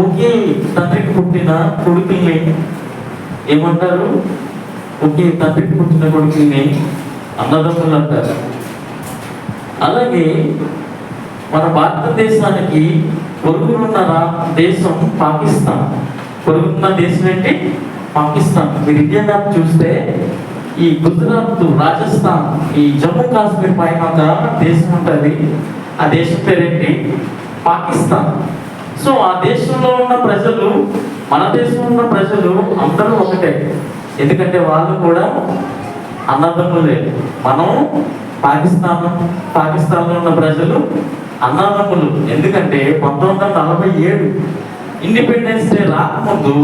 ఒకే తండ్రికి పుట్టిన కొడుకుల్ని ఏమంటారు? ఒకే తండ్రికి పుట్టిన కొడుకుల్ని అన్నదమ్ములు అంటారు. అలాగే మన భారతదేశానికి పొరుగునున్న దేశం పాకిస్తాన్. పొరుగున్న దేశం ఏంటి? పాకిస్తాన్. మీరు ఇండియా మ్యాప్ చూస్తే ఈ గుజరాత్, రాజస్థాన్, ఈ జమ్మూ కాశ్మీర్ పైన ఒక దేశం ఉంటుంది. ఆ దేశం పేరేంటి? పాకిస్తాన్. సో ఆ దేశంలో ఉన్న ప్రజలు, మన దేశంలో ఉన్న ప్రజలు అందరూ ఒకటే. ఎందుకంటే వాళ్ళు కూడా అన్నదమ్ములే. మనం పాకిస్తాన్లో ఉన్న ప్రజలు అన్నదమ్ములు. ఎందుకంటే 1947 ఇండిపెండెన్స్ డే రాకముందు,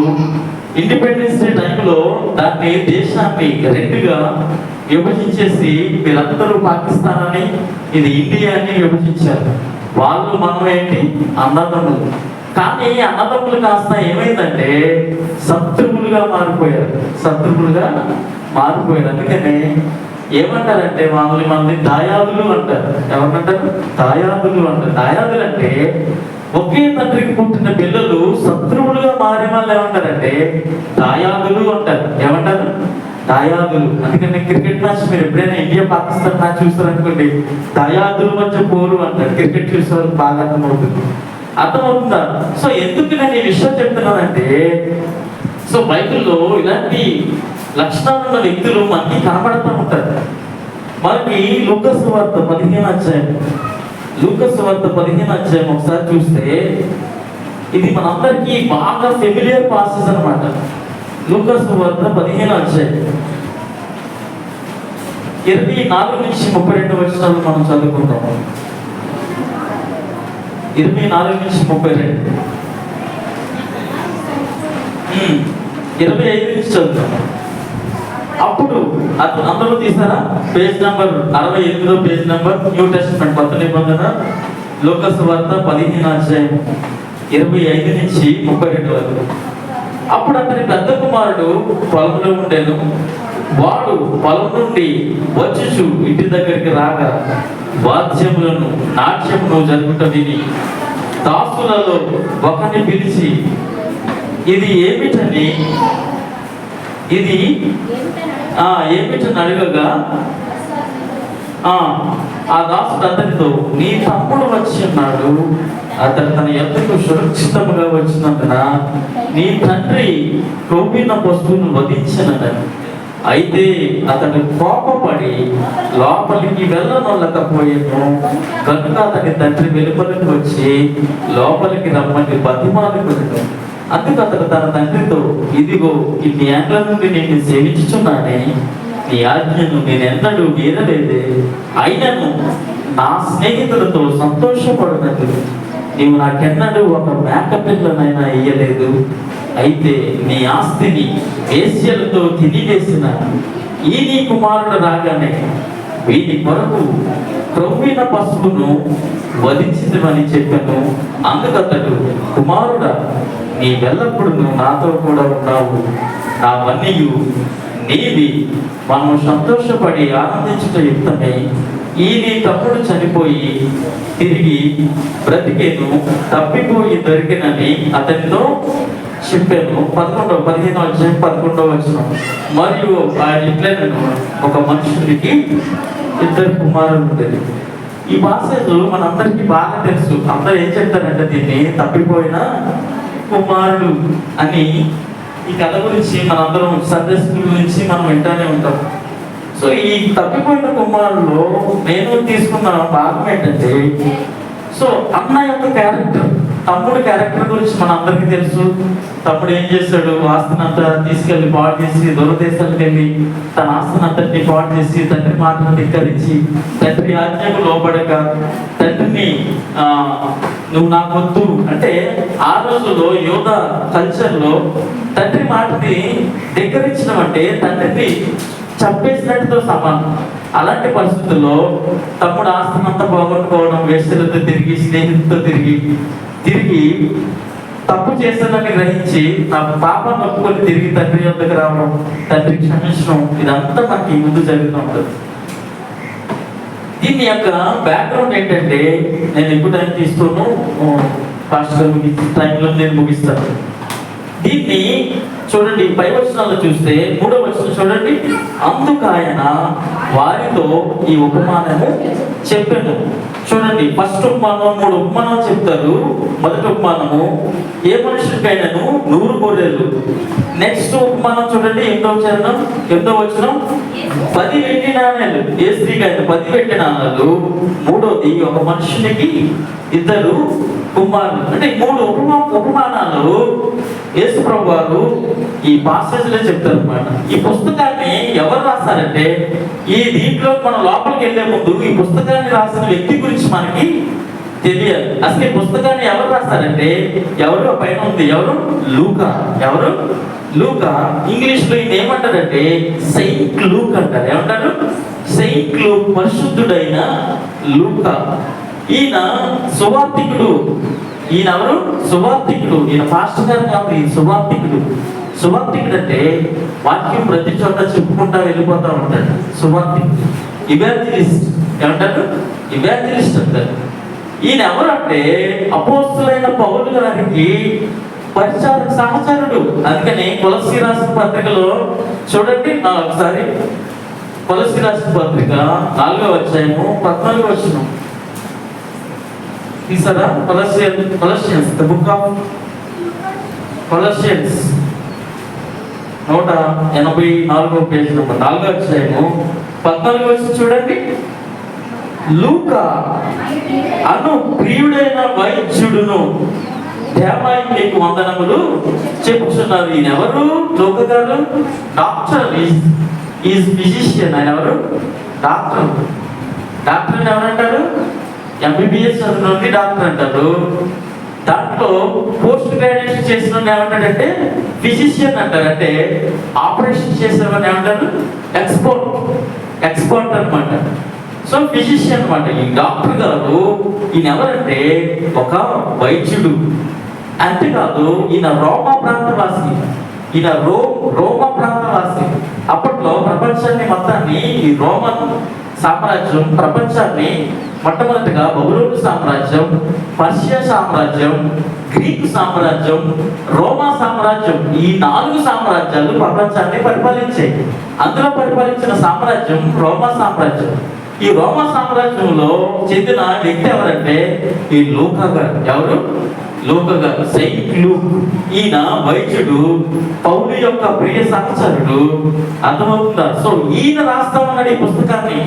ఇండిపెండెన్స్ డే టైంలో దాన్ని దేశాన్ని రెండుగా విభజించేసి వీళ్ళందరూ పాకిస్తాన్ అని, ఇది ఇండియా అని విభజించారు. వాళ్ళు మనం ఏంటి? అన్నదమ్ములు. కానీ అన్నదమ్ములు కాస్త ఏమైందంటే శత్రువులుగా మారిపోయారు. అందుకనే ఏమంటారంటే మనల్ని దాయాదులు అంటారు. ఎవరంటారు? దాయాదులు అంటారు. దాయాదులు అంటే ఒకే తండ్రికి పుట్టిన పిల్లలు శత్రువులుగా మారే వాళ్ళు ఏమంటారంటే దాయాదులు అంటారు. ఏమంటారు? దాయాదులు. అందుకని క్రికెట్ మ్యాచ్ మీరు ఎప్పుడైనా ఇండియా పాకిస్తాన్ మ్యాచ్ చూస్తారనుకోండి, దాయాదుల మధ్య పోరు అంటారు. క్రికెట్ చూసే వాళ్ళకి బాగా అర్థమవుతుందా? సో ఎందుకు నేను ఈ విషయం చెప్తున్నానంటే, సో బైబిల్లో ఇలాంటి లక్షణాలు ఉన్న వ్యక్తులు మనకి కనబడుతూ ఉంటారు. మనకి లూకాసు సువార్త 15వ అధ్యాయం ఒకసారి చూస్తే ఇది మనందరికీ బాగా ఫెమిలియర్ పాసెస్ అన్నమాట. లూకాసు సువార్త 15వ అధ్యాయం 24 నుంచి 32 వచనాలు మనం చదువుకుంటాము. 24 నుంచి 32, 25 నుంచి చదువుతాము. అప్పుడు అందరూ తీసారా? Page number 68, page number, new testament, కొత్త నిబంధన, లూకాసు సువార్త 15వ అధ్యాయం 25 నుంచి 32 వరకు. అప్పుడు అతని పెద్ద కుమారుడు పొలంలో ఉండేను. వాడు పొలం నుండి వచ్చుచు ఇంటి దగ్గరికి రాగా వాద్యములను, నాట్యమును జరుగుట విని దాసులలో ఒకరిని పిలిచి ఇది ఏమిటని అడగగా ఆ దాసుడు అతనితో, నీ తమ్ముడు వచ్చి ఉన్నాడు, అతను తన యొద్దకు సురక్షితముగా వచ్చినందున నీ తండ్రి క్రొవ్విన పశువును వధించినదని. అయితే అతడు కోపపడి లోపలికి వెళ్ళనొల్లకపోయాను. కనుక అతని తండ్రి వెలుపలికి వచ్చి లోపలికి రమ్మని బతిమాలుకున్నాడు. అందుకు అతడు తన తండ్రితో, ఇదిగో ఇన్ని ఏళ్ల నుండి నేను సేవించుచున్నానే, నీ ఆజ్ఞను నేనెన్నడూ మీరలేదే. అయినను నా స్నేహితులతో సంతోషపడినట్టు నీవు నాకెన్నడూ ఒక మేక పిల్లనైనా ఇయ్యలేదు. అయితే నీ ఆస్తిని వేశ్యలతో తినివేసిన ఈ నీ కుమారుడు రాగానే వీని కొరకు క్రొవ్విన పశువును వధించినవని చెప్పాను. అందుకతడు, కుమారుడా, నీ ఎల్లప్పుడు నాతో కూడా ఉన్నావు, నావన్నీ నీవి, మనం సంతోషపడి ఆనందించుట యుక్తమే. ఈ నీ తమ్ముడు చనిపోయి తిరిగి బ్రతికేను, తప్పిపోయి దొరికినని అతనితో చెప్పాను. 15వ అధ్యాయం 11వ వచనం. మరియు ఆయన ఇట్లనెను, ఒక మనుషునికి 2 కుమారులు ఉండేది. ఈ పాసేజ్ మనందరికీ బాగా తెలుసు. అందరూ ఏం చెప్తారంటే దీన్ని తప్పిపోయిన కుమారుడు అని. ఈ కథ గురించి మనందరం సండే స్కూల్ నుంచి మనం వింటానే ఉంటాం. సో ఈ తప్పిపోయిన కుమారులో నేను తీసుకున్న భాగం ఏంటంటే, సో అన్న యొక్క క్యారెక్టర్, తమ్ముడు క్యారెక్టర్ గురించి మన అందరికీ తెలుసు. తమ్ముడు ఏం చేశాడు? ఆస్తినంతా తీసుకెళ్లి పాడు చేసి, దూరదేశాలకు వెళ్ళి తన ఆస్తినంతటిని పాడు చేసి, తండ్రి మాటను ధిక్కరించి, తండ్రి ఆజ్ఞకు లోబడక, తండ్రిని నువ్వు నాకు వద్దు అంటే, ఆ రోజుల్లో యోధ కల్చర్లో తండ్రి మాటని ధిక్కరించడం అంటే తండ్రిని చంపేసినట్టుతో సమానం. అలాంటి పరిస్థితుల్లో తమ్ముడు ఆస్తినంతా పోగొట్టుకోవడం, వేశ్యలతో తిరిగి, స్నేహితులతో తిరిగి తప్పు చేశానని గ్రహించి నా పాపాన్ని ఒప్పుకొని తిరిగి తండ్రి వద్దకు రావడం, తండ్రి క్షమించడం, ఇదంతా మనకి ముందు జరుగుతూ ఉంటుంది. దీని యొక్క బ్యాక్గ్రౌండ్ ఏంటంటే, నేను ఇప్పుడు టైం తీసుకోను, పాస్టర్ ముగిస్తే టైంలో నేను ముగిస్తాను. దీన్ని చూడండి, పై వచనాల్లో చూస్తే 3వ వచనం చూడండి. అందుకు ఆయన వారితో ఈ ఉపమానము చెప్పాను. చూడండి, ఫస్ట్ ఉపమానం 3 ఉపమానాలు చెప్తారు. మొదటి ఉపమానము, ఏ మనుషుడికైనాను 100 గొర్రెలు. నెక్స్ట్ ఉపమానం చూడండి, 8వ వచనం 10 వెండి నాణేలు. ఏ స్త్రీకైనా 10 వెండి నాణాలు. మూడోది, ఒక మనుషునికి 2 కుమారులు. అంటే 3 ఉపమానాలు యేసు ప్రభు వారు ఈ పాసేజ్లో చెప్తారు అనమాట. ఈ పుస్తకాన్ని ఎవరు రాస్తారంటే, ఈ దీంట్లో మనం లోపలికి వెళ్లే ముందు ఈ పుస్తకాన్ని రాసిన వ్యక్తి గురించి మనకి తెలియాలి. అసలు ఈ పుస్తకాన్ని ఎవరు రాస్తారంటే, ఎవరు పైన ఉంది, ఎవరు? లూకా. ఎవరు? లూకా. ఇంగ్లీష్ లో ఈయన ఏమంటారంటే సెయింట్ లూక్ అంటారు. ఏమంటారు? సెయింట్ లూక్, పరిశుద్ధుడైన లూకా. ఈయన సువార్తికుడు. ఈయన ఎవరు? సువార్తికుడు. ఈయన పాస్టర్ గారు కాదు, ఈయన సువార్తికుడు. సువార్తికుడు అంటే వాక్యం ప్రతి చోట చెప్పుకుంటా వెళ్ళిపోతా ఉంటాడు. సువార్తికుడు, ఇవాంజలిస్ట్. ఏమంటారు? ఇవాంజలిస్ట్ అంటారు. ఈయన ఎవరంటే అపోస్తలుడైన పౌలు గారికి పరిచారక సహచరుడు. అందుకని కొలస్సీ రాసిన పత్రికలో చూడండి, ఒకసారి కొలస్సీ రాసిన పత్రిక 4వ అధ్యాయము 14వ వచనం తీసారా? Colossians, the book of Colossians 184వ పేజీ నెంబర్ 4వ అధ్యాయము 14వ వచనం చూడండి. లూకా అను ప్రియుడైన వైద్యుడును దేవాయి మీకు వందనములు చెప్పుచున్నారు. ఈయన ఎవరు? లూకా గారు డాక్టర్, ఈజ్ ఫిజిషియన్. ఆయన ఎవరు? డాక్టర్. డాక్టర్ ఎవరంటారు? ఎంబీబీఎస్ చదివిన డాక్టర్ అంటారు. దాంట్లో పోస్ట్ గ్రాడ్యుయేషన్ చేసిన ఏమంటాడంటే ఫిజిషియన్ అంటారు. అంటే ఆపరేషన్ చేసేవాడిని ఏమంటారు? ఎక్స్పర్ట్ అనమాట. సో ఫిజిషియన్ అనమాట ఈ డాక్టర్ గారు. ఈయన ఎవరంటే ఒక వైద్యుడు. అంతేకాదు ఈయన రోమా ప్రాంతవాసి. ఈయన రోమా ప్రాంతవాసి. అప్పట్లో ప్రపంచాన్ని మొత్తాన్ని ఈ రోమన్ సామ్రాజ్యం ప్రపంచాన్ని మొట్టమొదటిగా బబులోను సామ్రాజ్యం, పర్షియా సామ్రాజ్యం, గ్రీకు సామ్రాజ్యం, రోమా సామ్రాజ్యం, ఈ 4 సామ్రాజ్యాలు ప్రపంచాన్ని పరిపాలించాయి. అందులో పరిపాలించిన సామ్రాజ్యం రోమా సామ్రాజ్యం. ఈ రోమా సామ్రాజ్యంలో చెందిన వ్యక్తి ఎవరంటే ఈ లూకా గారు. ఎవరు? లూకా గారు, సెయింట్ లూక్. ఈయన వైద్యుడు, పౌలు యొక్క ప్రియ సహచరుడు. అర్థమవుతుందా? సో ఈయన రాస్తా ఉన్నాడు ఈ పుస్తకాన్ని.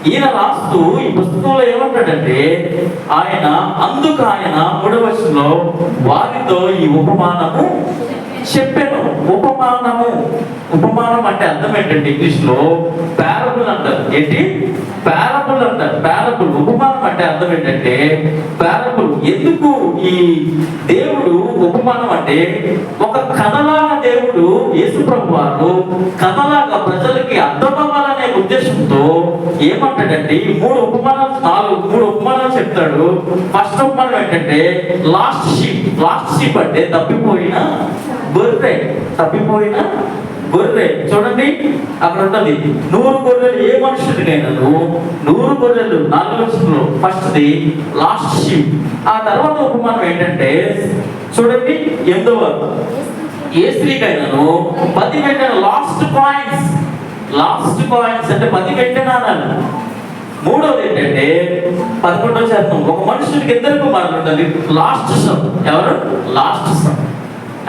ఈయన రాస్తూ ఈ పుస్తకంలో ఏమంటాడంటే, అందుకు ఆయన 3వ వచనంలో వారితో ఈ ఉపమానము చెప్పాను. ఉపమానం అంటే అర్థం ఏంటంటే ఇంగ్లీష్ లో పారబుల్ అంటారు. ఏంటి? పారబుల్ అంటారు. పారబుల్. ఉపమానం అంటే అర్థం ఏంటంటే పారబుల్. ఎందుకు ఈ దేవుడు ఉపమానం అంటే ఒక కథలాగా దేవుడు యేసుప్రభు వారు కథలాగా ప్రజలకి అర్థమవ్వాలనే ఉద్దేశంతో ఏమంటాడంటే ఈ 3 ఉపమానాలు చెప్తాడు. ఫస్ట్ ఉపమానం ఏంటంటే లాస్ట్ షీప్ అంటే తప్పిపోయిన గొర్రె. చూడండి, అక్కడ ఉంటుంది 100 గొర్రెలు. ఏ మనుషుడికైనాను 100 గొర్రెలు. 4వ వచనంలో ఫస్ట్ది లాస్ట్ షీప్. ఆ తర్వాత ఉపమానం ఏంటంటే చూడండి 8వ, ఏ స్త్రీకైనాను 10 వెండి లాస్ట్ కాయిన్స్ అంటే 10 వెండి నాణాలు. మూడవది ఏంటంటే 11వ వచనం, ఒక మనుషుడికి 2 కుమారులు ఉంటుంది. Last son. ఎవరు? లాస్ట్ సన్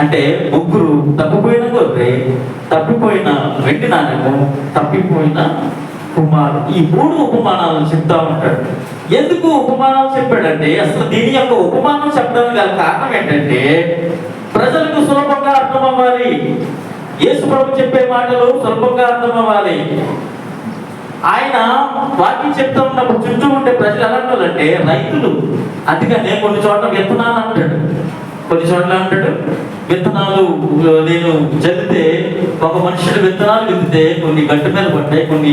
అంటే 3 తప్పిపోయిన గొర్రె, తప్పిపోయిన వెండి నాణెము, తప్పిపోయిన కుమారు. ఈ 3 ఉపమానాలను చెప్తా ఉంటాడు. ఎందుకు ఉపమానాలు చెప్పాడంటే అసలు దీని యొక్క ఉపమానం చెప్పడానికి గల కారణం ఏంటంటే ప్రజలకు సులభంగా అర్థం అవ్వాలి. యేసు ప్రభు చెప్పే మాటలు సులభంగా అర్థం అవ్వాలి. ఆయన వాక్యం చెప్తా ఉన్నప్పుడు చుట్టూ ఉండే ప్రజలు ఎలాంటి వాళ్ళంటే రైతులు. అందుకనే కొన్ని చోట్ల విత్తనాలు అంటాడు, కొన్ని చోట్ల అంటాడు విత్తనాలు నేను చదివితే ఒక మనుషుడు విత్తనాలు విత్తితే కొన్ని గట్టు మీద పడ్డాయి, కొన్ని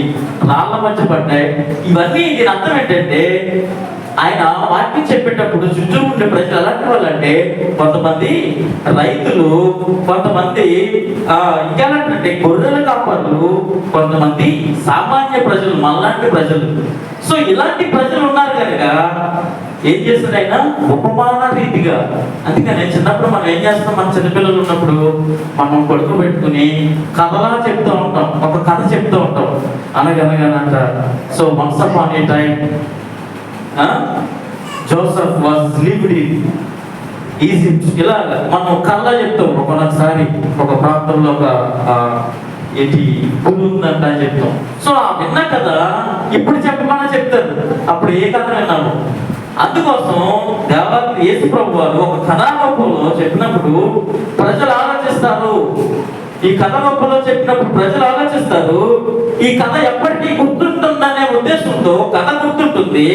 రాళ్ళ మధ్య పడ్డాయి. ఇవన్నీ దీని అర్థం ఏంటంటే ఆయన వాక్యం చెప్పేటప్పుడు చుట్టూ ఉండే ప్రజలు ఎలాంటి వాళ్ళంటే కొంతమంది రైతులు, కొంతమంది ఇంకేంటంటే గొర్రెల కాపర్లు, కొంతమంది సామాన్య ప్రజలు, మనలాంటి ప్రజలు. సో ఇలాంటి ప్రజలు ఉన్నారు కనుక ఏం చేస్తాడు ఆయన? ఉపమాన రీతిగా. అందుకని చిన్నప్పుడు మనం ఏం చేస్తాం, మన చిన్నపిల్లలు ఉన్నప్పుడు మనం కొడుకు పెట్టుకుని కథలా చెప్తూ ఉంటాం, ఒక కథ చెప్తూ ఉంటాం. అనగనగానంట, so once upon a time Joseph was lived in Egypt. ఇలా మనం కథలా చెప్తాం. ఒకసారి ఒక ప్రాంతంలో ఒక ఏంటి పులి ఉందంట అని చెప్తాం. సో ఆ విన్నా కదా ఇప్పుడు చెప్పమన్నా చెప్తారు. అప్పుడు ఏ కథ విన్నాము? అందుకోసం దేవాలయం యేసు ప్రభు వారు ఒక కథాగొప్పలో చెప్పినప్పుడు ప్రజలు ఆలోచిస్తారు. ఈ కథ గొప్పలో చెప్పినప్పుడు ప్రజలు ఆలోచిస్తారు, ఈ కథ ఎప్పటికీ గుర్తుంటుందనే ఉద్దేశంతో కథ గుర్తుంటుంది.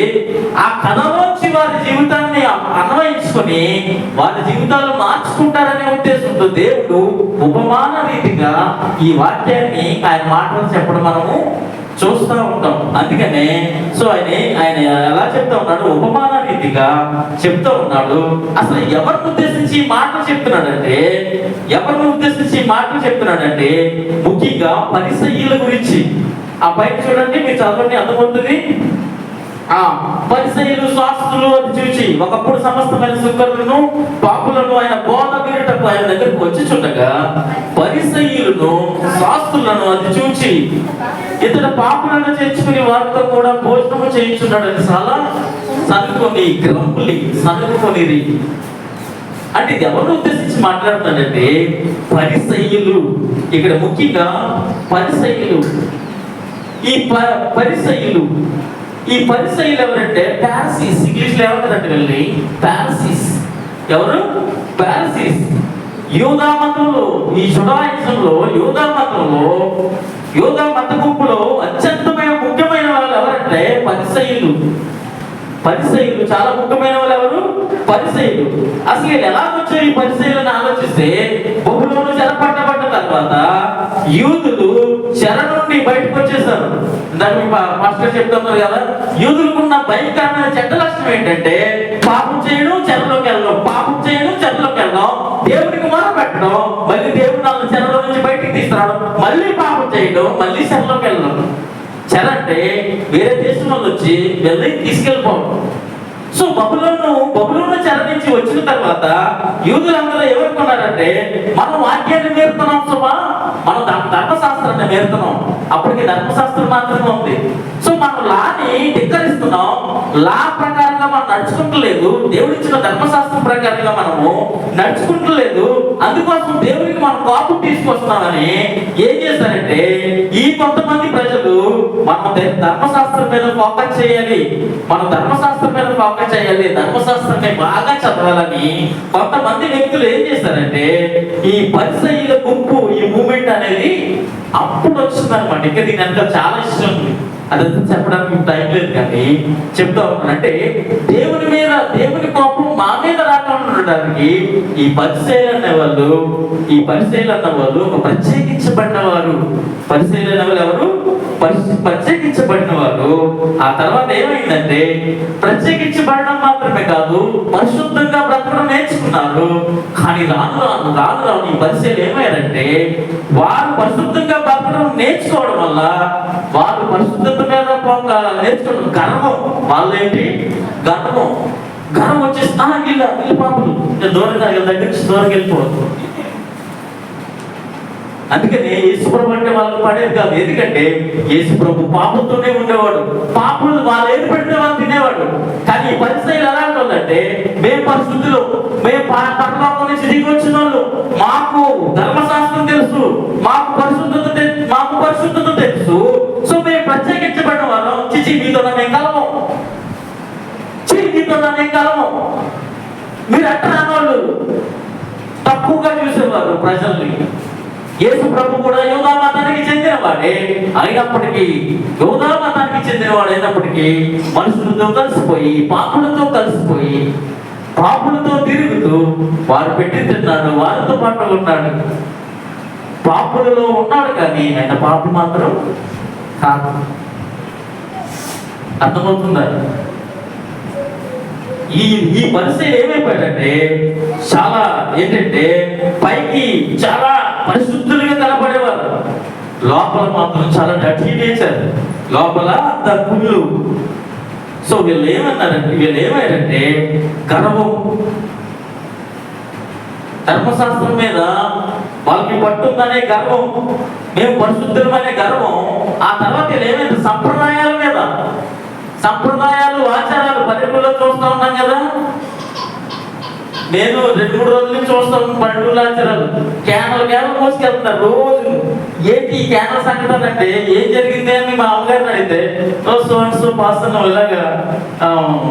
ఆ కథలోంచి వారి జీవితాన్ని అన్వయించుకొని వారి జీవితాలు మార్చుకుంటారనే ఉద్దేశంతో దేవుడు ఉపమాన రీతిగా ఈ వాక్యాన్ని ఆయన మాటలు చెప్పడం మనము చూస్తూ ఉంటాం. అందుకనే సో ఆయన ఎలా చెప్తా ఉన్నాడు? ఉపమాన రీతిగా చెప్తూ ఉన్నాడు. అసలు ఎవరిని ఉద్దేశించి మాటలు చెప్తున్నాడంటే, ముఖ్యంగా పరిసయ్యుల గురించి. ఆ పైన చూడండి, మీరు చదవండి, అర్థమవుతుంది. పరిసయ్యులు శాస్త్రులు అది చూచి ఒకప్పుడు సమస్తమైన సుంకరులను పాపులను ఆయన బోధ వినటకు ఆయన దగ్గరకు వచ్చి చుండగా, పరిసయ్యులను శాస్త్రులను అది చూచి ఇతడు పాపులను చేర్చుకుని వారితో కూడా భోజనము చేయించున్నాడని చాలా సనుకొని అంటే ఇది ఎవరిని ఉద్దేశించి మాట్లాడుతాడంటే పరిసయ్యులు. ఇక్కడ ముఖ్యంగా పరిసయ్యులు. ఈ పరిసయ్యులు ఎవరంటే పారసీస్. ఇంగ్లీష్ లో ఏమంటారంటే వెళ్ళి పారసీస్. ఎవరు? పారసీస్. యూదా మతంలో, ఈ జుడాయిజంలో యూదా మత గుంపులో అత్యంతమైన ముఖ్యమైన వాళ్ళు ఎవరంటే పరిసయ్యులు. చాలా ముఖ్యమైన వాళ్ళు ఎవరు? పరిసయ్యులు. అసలు ఎలా వచ్చారు ఈ పరిసయ్యులను ఆలోచిస్తే, బబులోను చెరపట్టబడ్డ తర్వాత యూదులు చెర నుండి బయటకు వచ్చేసారు. దాన్ని మాస్టర్ చెప్తున్నారు కదా, యూదులకున్న భయంకరమైన చెడ్డ లక్షణం ఏంటంటే పాపం చేయడం, చెరలోకి వెళ్ళడం, దేవుడికి మొర పెట్టడం, మళ్ళీ దేవుడు నాకు చెరలో నుంచి బయటికి తీస్తున్నాడు, మళ్ళీ పాపం చేయడం, మళ్ళీ చెరలోకి వెళ్ళడం. చెర అంటే వేరే దేశం వాళ్ళు వచ్చి వెళ్ళి తీసుకెళ్ళిపోవడం. సో బబులోను చెర నుంచి వచ్చిన తర్వాత యూదులందరూ ఎవరుకున్నారంటే, మనం వాక్యాన్ని నేర్పుతున్నాం సుమా, మనం ధర్మశాస్త్రాన్ని నేర్పుతున్నాం. అప్పటికి ధర్మశాస్త్రం మాత్రమే ఉంది. సో మనం లాని ధిక్కరిస్తున్నాం, లా ప్రకారంగా మనం నడుచుకుంటలేదు, దేవుడిచ్చిన ధర్మశాస్త్రం ప్రకారంగా మనము నడుచుకుంటలేదు. అందుకోసం దేవుడికి మనం కోపం తీసుకొస్తున్నామని ఏం చేశారంటే, ఈ కొంతమంది ప్రజలు మనం ధర్మశాస్త్రం మీద ఫోకస్ చేయాలి, ధర్మశాస్త్రాన్ని బాగా చదవాలని కొంతమంది వ్యక్తులు ఏం చేశారంటే, ఈ పరిసయ్యుల గుంపు, ఈ మూమెంట్ అనేది అప్పుడు వచ్చిందనమాట. ఇంకా దీని అంతా చాలా ఇష్టం ఉంది, అదంతా చెప్పడానికి టైం లేదు, కానీ చెప్తా ఉన్నాను. అంటే దేవుని కోపం మా మీద రాకుండా ఉండడానికి ఈ పరిసయ్యులు అన్న వాళ్ళు ఒక ప్రత్యేకించబడిన వారు. పరిసయ్యులు అనే వాళ్ళు ఎవరు? ప్రత్యేకించబడిన వారు. ఆ తర్వాత ఏమైందంటే, ప్రత్యేకించబడడం మాత్రమే కాదు, పరిశుద్ధంగా బ్రతకడం నేర్చుకున్నారు. కానీ రాను ఈ పరిసయ్యులు ఏమయ్యారంటే, వారు పరిశుద్ధంగా బ్రతకడం నేర్చుకోవడం వల్ల, వారు పరిశుద్ధత మీద నేర్చుకోవడం గర్వం. వాళ్ళేంటి? గర్వం వచ్చేసి వీళ్ళు పాపలు, నేను దూరంగా దగ్గర నుంచి దూరంగా వెళ్ళిపోవద్దు. అందుకని యేసుప్రభు అంటే వాళ్ళకి పడేది కాదు. ఎందుకంటే యేసుప్రభు పాపంతోనే ఉండేవాడు, పాపులు వాళ్ళు ఏది పెడితే వాళ్ళు తినేవాడు. కానీ ఈ పరిస్థితులు ఎలా ఉంటుందంటే, మేము పరిస్థితులు, మేము పరలోకం నుంచి దిగి వచ్చిన వాళ్ళు, మాకు ధర్మశాస్త్రం తెలుసు, మాకు పరిశుద్ధత తెలుసు. సో మేము ప్రత్యేకించబడిన వాళ్ళం. మీతో మేము కలము. మీరు అట్లా వాళ్ళు తక్కువగా చూసేవారు ప్రజల్ని. యేసు ప్రభు కూడా యూదా మతానికి చెందినవాడే అయినప్పటికీ, మనుషులతో కలిసిపోయి, పాపులతో తిరుగుతూ వారు పెట్టి తిన్నాడు, వారితో పాటు ఉన్నాడు. పాపులలో ఉన్నాడు కానీ ఆయన పాపులు మాత్రం కాదు. అర్థమవుతుందా? ఈ పరిస్థితి ఏమైపోయాడంటే, చాలా ఏంటంటే పైకి చాలా పరిశుద్ధులుగా కనపడేవారు, లోపల మాత్రం చాలా డర్టీ నేచర్, లోపల కుళ్ళు. సో వీళ్ళు ఏమయ్యారంటే గర్వం, ధర్మశాస్త్రం మీద వాళ్ళకి పట్టుందనే గర్వం, మేము పరిశుద్ధులమనే గర్వం. ఆ తర్వాత వీళ్ళు ఏమైంది, సంప్రదాయాలు ఆచారాలు పల్లెటూరులో చూస్తూ ఉన్నాం కదా. నేను 2-3 రోజుల నుంచి చూస్తాను పల్లెటూరు ఆచారాలు. క్యానలు మోసుకెళ్తున్నారు రోజు. ఏంటి ఈ క్యానల సంఘటన అంటే ఏం జరిగింది అని మా అమ్మగారిని అడిగితే, సో పాస్టర్ ఇలాగా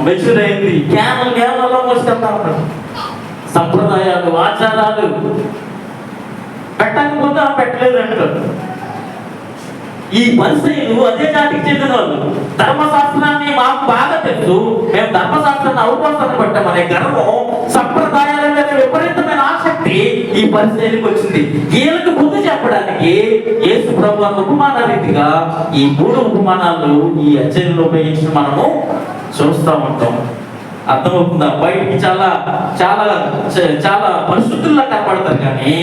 మెచ్యూర్ అయింది, క్యానల్లో మోసుకెళ్తా ఉంటారు. సంప్రదాయాలు ఆచారాలు పెట్టకపోతే పెట్టలేదు అంటారు. ఈ పరిసయ్యులు అదే జాతికి చెందిన వాళ్ళు. ధర్మశాస్త్రాన్ని మాకు బాగా తెలుసు, మేము ధర్మశాస్త్రాన్ని అవకాశాన్ని పట్టామనే గర్వం, సంప్రదాయాల మీద విపరీతమైన ఆసక్తి ఈ పరిసయ్యులకు వచ్చింది. వీళ్ళకి బుద్ధి చెప్పడానికి యేసు ప్రభువు ఉపమాన రీతిగా ఈ 3 ఉపమానాలు ఈ అధ్యాయంలో ఉపయోగించి మనము చూస్తూ ఉంటాం. అర్థమవుతుందా? బయటికి చాలా చాలా చాలా పరిశుద్ధుల్లా కనపడతారు, కానీ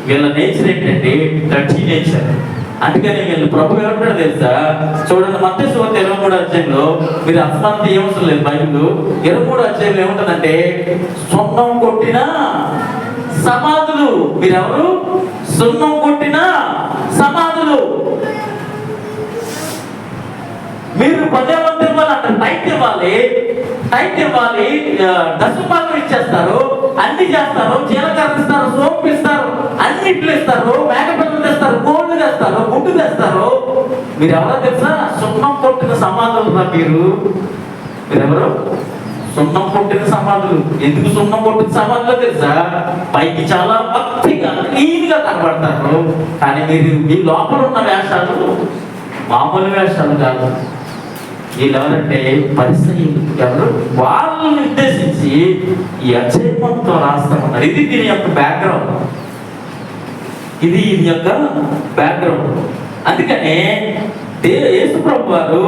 వీళ్ళ నేచర్ ఏంటంటే డర్టీ నేచర్. అందుకని వీళ్ళు ప్రభు ఏమంటాడు తెలుసా? చూడండి, మత్తయి సువార్త 23వ అధ్యాయంలో, మీరు అసమంతా ఏమవసరం లేదు, బైబిల్ 23వ అధ్యాయంలో ఏముంటుందంటే, సున్నం కొట్టిన సమాధులు. మీరెవరు? సున్నం కొట్టిన సమాధులు. మీరు 10 మంది ఇవ్వాలి అంటారు, టైట్ ఇవ్వాలి, దశభాగం ఇచ్చేస్తారు, అన్ని చేస్తారు, జీలకర్ర ఇస్తారు, సోపు ఇస్తారు, అన్నిట్లు ఇస్తారు, మేకపిల్లలు తెస్తారు, కోళ్ళు తెస్తారు, గుడ్డు తెస్తారు. మీరు ఎవరో తెలుసా? సున్నం కొట్టిన సమాధులు రా మీరెవరు? సున్నం కొట్టిన సమాధులు. ఎందుకు సున్నం కొట్టిన సమాధులు తెలుసా? పైకి చాలా భక్తిగా క్లీన్ గా కనబడతారు, కానీ మీరు మీ లోపల ఉన్న వేషాలు మామూలు వేషాలు కాదు. వీళ్ళు ఎవరంటే పరిసయ్యులు. ఎవరు? వాళ్ళని ఉద్దేశించి ఈ అధ్యాయం మొత్తం రాస్తామన్నారు. ఇది దీని యొక్క బ్యాక్గ్రౌండ్, ఇది యొక్క బ్యాక్గ్రౌండ్. అందుకనే యేసు ప్రభు వారు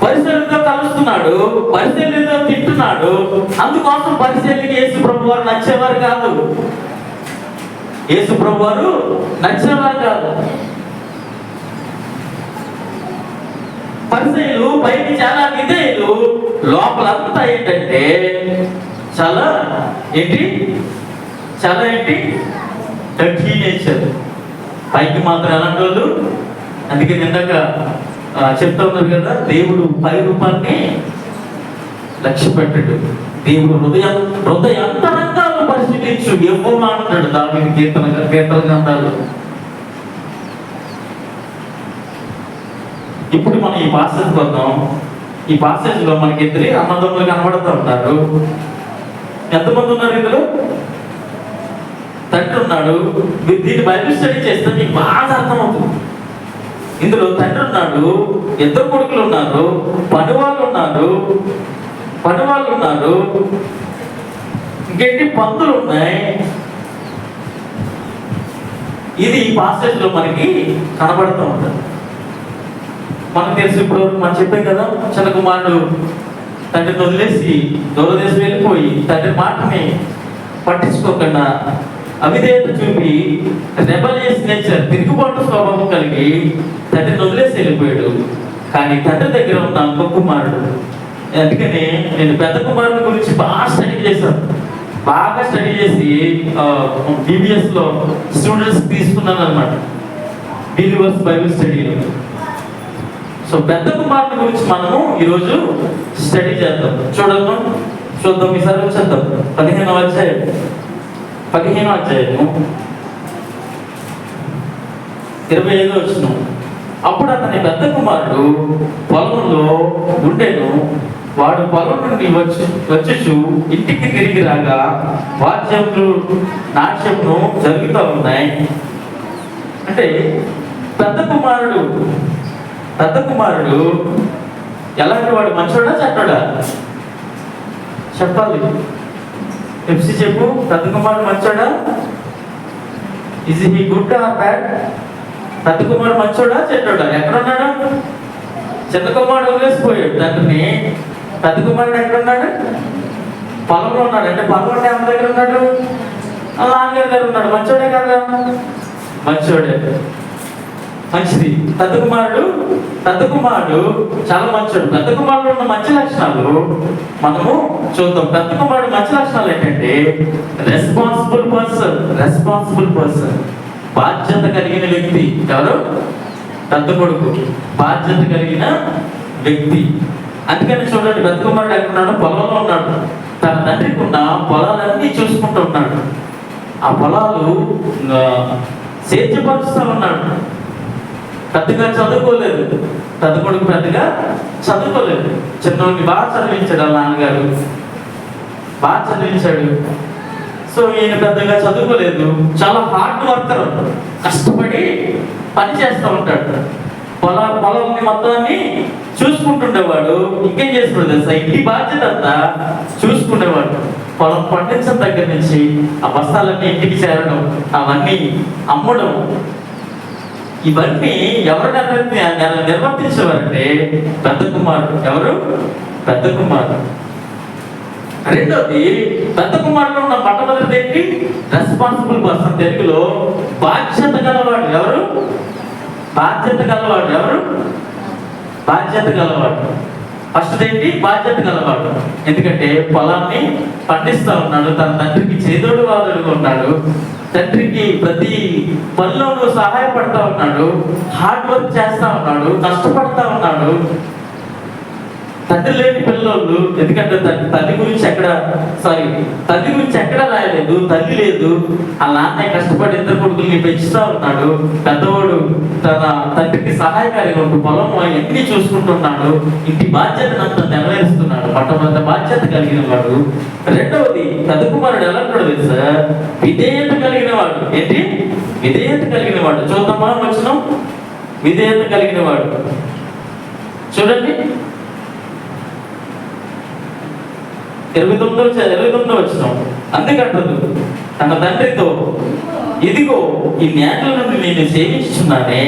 పరిసయ్యులతో కలుస్తున్నాడు, పరిసయ్యులతో తింటున్నాడు. అందుకోసం పరిసయ్యులకి యేసు ప్రభు వారు నచ్చేవారు కాదు. యేసు ప్రభు వారు నచ్చేవారు కాదు. పరిసయ్యులు పైకి చాలా విధేయులు, లోపలంతా ఏంటంటే చాలా డర్టీ నేచర్. పైకి మాత్రం ఎలాంటి వాళ్ళు. అందుకే నిందాక చెప్తా ఉన్నారు కదా, దేవుడు పై రూపాన్ని లక్ష్య పెట్టాడు. దేవుడు హృదయాంతరంగాలను పరిశీలించు యెహోవా అంటాడు దావీదు కీర్తన గ్రంథాలు. ఇప్పుడు మనం ఈ పాసేజ్ వద్దాం. ఈ పాసేజ్ లో మనకి 2 అన్నదమ్ములు కనబడుతూ ఉంటారు. ఎంతమంది ఉన్నారు ఇందులో? తండ్రి ఉన్నాడు. దీన్ని బైబిల్ స్టడీ చేస్తే మీకు బాగా అర్థమవుతుంది. ఇందులో తండ్రి ఉన్నాడు, 2 కొడుకులు ఉన్నారు, పనివాళ్ళు ఉన్నారు, ఇంకేంటి, పందులు ఉన్నాయి. ఇది ఈ పాసేజ్ లో మనకి కనబడుతూ ఉంటుంది. మనకు తెలుసు, ఇప్పుడు మనం చెప్పాం కదా, చిన్న కుమారుడు తండ్రిని వదిలేసి దూరదేశం వెళ్ళిపోయి తండ్రి మాటని పట్టించుకోకుండా అవిధేయత చూపి రెబలియస్ నేచర్, తిరుగుబాటు స్వభావం కలిగి తండ్రిని వదిలేసి వెళ్ళిపోయాడు. కానీ తండ్రి దగ్గర ఉన్న ఇంకో కుమారుడు. అందుకని నేను పెద్ద కుమారుడు గురించి బాగా స్టడీ చేసి BBS లో స్టూడెంట్స్ తీసుకున్నాను అనమాట, బిలీవర్స్ బైబిల్ స్టడీలో. సో పెద్ద కుమారుని గురించి మనము ఈరోజు స్టడీ చేద్దాం. చూద్దాం ఈసారి వచ్చేద్దాం. 15వ అధ్యాయం 25వ వచనం. అప్పుడు అతని పెద్ద కుమారుడు పొలంలో ఉండెను. వాడు పొలం నుండి వచ్చుచు ఇంటికి తిరిగి రాగా వాద్యములు నాట్యమును జరుగుతూ ఉన్నాయి. అంటే పెద్ద కుమారుడు ఎలాంటి వాడు? మంచోడా చెడ్డోడా? చెప్పాలి. ఎఫ్సి చెప్పు. పెద్ద కుమారుడు మంచోడా? Is he good or bad? పెద్ద కుమారుడు మంచోడా చెడ్డోడా? ఎక్కడున్నాడు? చిన్న కుమారుడు వదిలేసిపోయాడు తండ్రిని. పెద్ద కుమారుడు ఎక్కడున్నాడు? పొలంలో ఉన్నాడు. అంటే పొలం అంటే ఎవరి దగ్గర ఉన్నాడు? నాన్నగారి దగ్గర ఉన్నాడు. మంచోడే కదా? మంచోడే. మంచిది. పెద్ద కుమారుడు చాలా మంచోడు. పెద్ద కుమారుడు ఉన్న మంచి లక్షణాలు మనము చూద్దాం. పెద్ద కుమారుడు మంచి లక్షణాలు ఏంటంటే రెస్పాన్సిబుల్ పర్సన్, బాధ్యత కలిగిన వ్యక్తి. ఎవరు? పెద్ద కొడుకు బాధ్యత కలిగిన వ్యక్తి. అందుకని చూడండి, పెద్ద కుమారుడు ఎక్కడున్నాడు? పొలంలో ఉన్నాడు. తన తండ్రికి ఉన్న పొలాలన్నీ చూసుకుంటూ ఉన్నాడు. ఆ పొలాలు సేద్యపరుస్తూ ఉన్నాడు. పెద్దగా చదువుకోలేదు పెద్ద కొడుకు, పెద్దగా చదువుకోలేదు. చిన్నోడిని బాగా చదివించాడు వాళ్ళ నాన్నగారు, బాగా చదివించాడు. సో ఈయన పెద్దగా చదువుకోలేదు, చాలా హార్డ్ వర్కర్, కష్టపడి పని చేస్తూ ఉంటాడు. పొలాన్ని మొత్తాన్ని చూసుకుంటుండేవాడు. ఇంకేం చేసుకున్నాడు తెలుసా? ఇంటి బాధ్యత అంతా చూసుకునేవాడు. పొలం పండించడం దగ్గర నుంచి ఆ బస్తాలన్నీ ఇంటికి చేరడం, అవన్నీ అమ్మడం, ఇవన్నీ ఎవరు నిర్వర్తించేవారంటే పెద్ద కుమారుడు. ఎవరు? పెద్ద కుమారుడు. రెండోది, పెద్ద కుమారుడు ఉన్న మొట్టమొదటిది ఏంటి? Responsible person. తెలుగులో బాధ్యత గలవాడు. ఎవరు? బాధ్యత గలవాడు. ఫస్ట్ ఏంటి? బాధ్యత గలవాడు. ఎందుకంటే పొలాన్ని పండిస్తా ఉన్నాడు. తన తండ్రికి చేదోడు వాదోడుగా ఉన్నాడు. తండ్రికి ప్రతి పనిలోనూ సహాయపడతా ఉన్నాడు. హార్డ్ వర్క్ చేస్తా ఉన్నాడు, కష్టపడతా ఉన్నాడు. తండ్రి లేని పిల్లలు, ఎందుకంటే తల్లి గురించి ఎక్కడ రాయలేదు. తల్లి లేదు. ఆ నాన్న కష్టపడి ఇద్దరు కొడుకుల్ని పెంచుతా ఉన్నాడు. పెద్దవాడు తన తండ్రికి సహాయకారిగా ఉంటూ పొలం ఎన్ని చూసుకుంటున్నాడు. ఇంటి బాధ్యతనంతా నెరవేరుస్తున్నాడు. మొట్టమొదటి బాధ్యత కలిగిన వాడు. రెండవది, పెద్ద కుమారుడు ఎలా ఉంటాడు తెలుసా? విధేయత కలిగిన వాడు. ఏంటి? విధేయత కలిగిన వాడు. చూద్దామా వచనం? విధేయత కలిగిన వాడు. చూడండి 29 వచనం. అందుకంటదు తన తండ్రితో, ఇదిగో ఈ నేటల నుండి నేను సేవించున్నానే,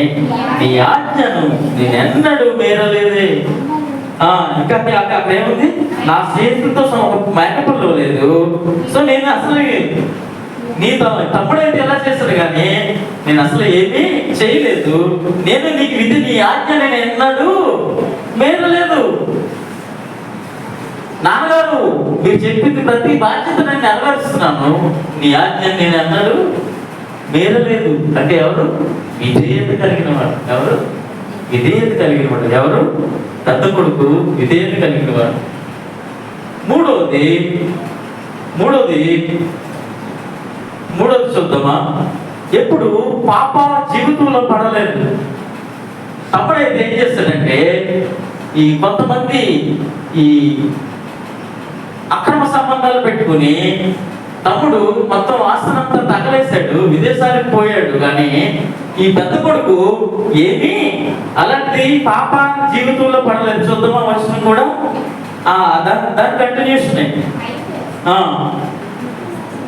నీ ఆజ్ఞను నేనెన్నడూ మీరలేదే. ఇంకా అక్కడ ఏముంది? నా స్నేహితులతో మేకపల్లో లేదు. సో నేను అసలు నీ తమ్ముడైతే ఎలా చేశాడు కానీ నేను అసలు ఏమీ చేయలేదు. నేను నీకు నీ ఆజ్ఞ నేను ఎన్నడూ మీరలేదు. నాన్నగారు, మీరు చెప్పింది ప్రతి బాధ్యత నేను నెరవేరుస్తున్నాను. నీ ఆజ్ఞ నేను అన్నాడు మీరలేదు. అంటే ఎవరు? విధేయత కలిగిన వాడు. ఎవరు? విధేయత కలిగిన వాడు. ఎవరు? పెద్ద కొడుకు విధేయత కలిగిన వాడు. మూడవది చూద్దామా? ఎప్పుడు పాప జీవితంలో పడలేదు. తమ్ముడైతే ఏం చేస్తాడంటే, ఈ కొంతమంది ఈ అక్రమ సంబంధాలు పెట్టుకుని తమ్ముడు మొత్తం ఆస్తినంతా తగలేశాడు, విదేశాలకు పోయాడు. కానీ ఈ పెద్ద కొడుకు ఏమీ అలాంటి పాప జీవితంలో పడలేదు. చూద్దామా వచనం కూడా? దాని కంటిన్యూషన్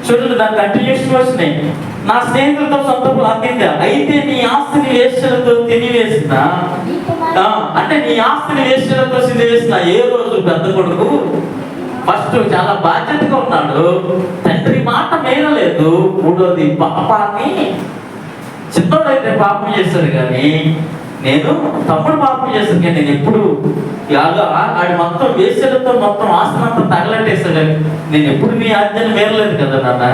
చూడండి, దాని కంటిన్యూషన్ వచ్చినాయి. నా స్నేహితులతో సొంతపు అందిందా, అయితే నీ ఆస్తిని వేశ్యలతో తినివేసిన, అంటే నీ ఆస్తిని వేశ్యలతో తినివేసిన. ఏ రోజు పెద్ద కొడుకు ఫస్ట్ చాలా బాధ్యతగా ఉన్నాడు, తండ్రి మాట మేరలేదు. మూడోది, పాపాన్ని చిన్నోడైతే పాపం చేశాడు కానీ నేను తమ్ముడు పాపం చేశాను కానీ నేను ఎప్పుడు ఆడి మొత్తం వేశ్యలతో మొత్తం ఆస్తినంతా తగలట్టేశాడు. నేను ఎప్పుడు నీ ఆజ్ఞను మేరలేదు కదా నాన్న.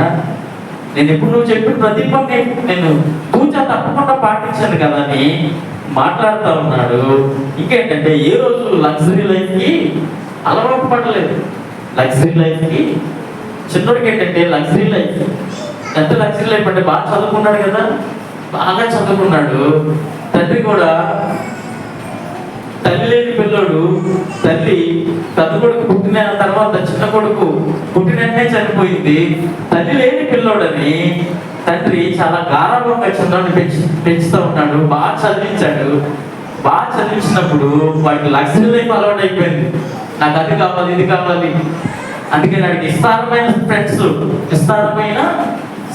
నేను ఎప్పుడు నువ్వు చెప్పిన ప్రతి పని నేను పూజ తప్పకుండా పాటించాను కదా అని మాట్లాడుతూ ఉన్నాడు. ఇంకేంటంటే ఏ రోజు లగ్జరీ లైఫ్కి అలవాటు పడలేదు. లగ్జరీ లైఫ్కి చిన్నోడికి ఏంటంటే లగ్జరీ లైఫ్. ఎంత లగ్జరీ లైఫ్ అంటే బాగా చదువుకున్నాడు కదా, బాగా చదువుకున్నాడు. తండ్రి కూడా తల్లి లేని పిల్లోడు. తల్లి పెద్ద కొడుకు పుట్టిన తర్వాత చిన్న కొడుకు పుట్టినట్టే చనిపోయింది. తల్లి లేని పిల్లోడని తండ్రి చాలా గారాభంగా చిన్నోడిని పెంచుతూ ఉన్నాడు. బాగా చదివించాడు. బాగా చదివించినప్పుడు వాడికి లగ్జరీ లైఫ్ అలవాటు అయిపోయింది. నాకు అది కావాలి, ఇది కావాలి. అందుకే నాకు విస్తారమైన ఫ్రెండ్స్, విస్తారమైన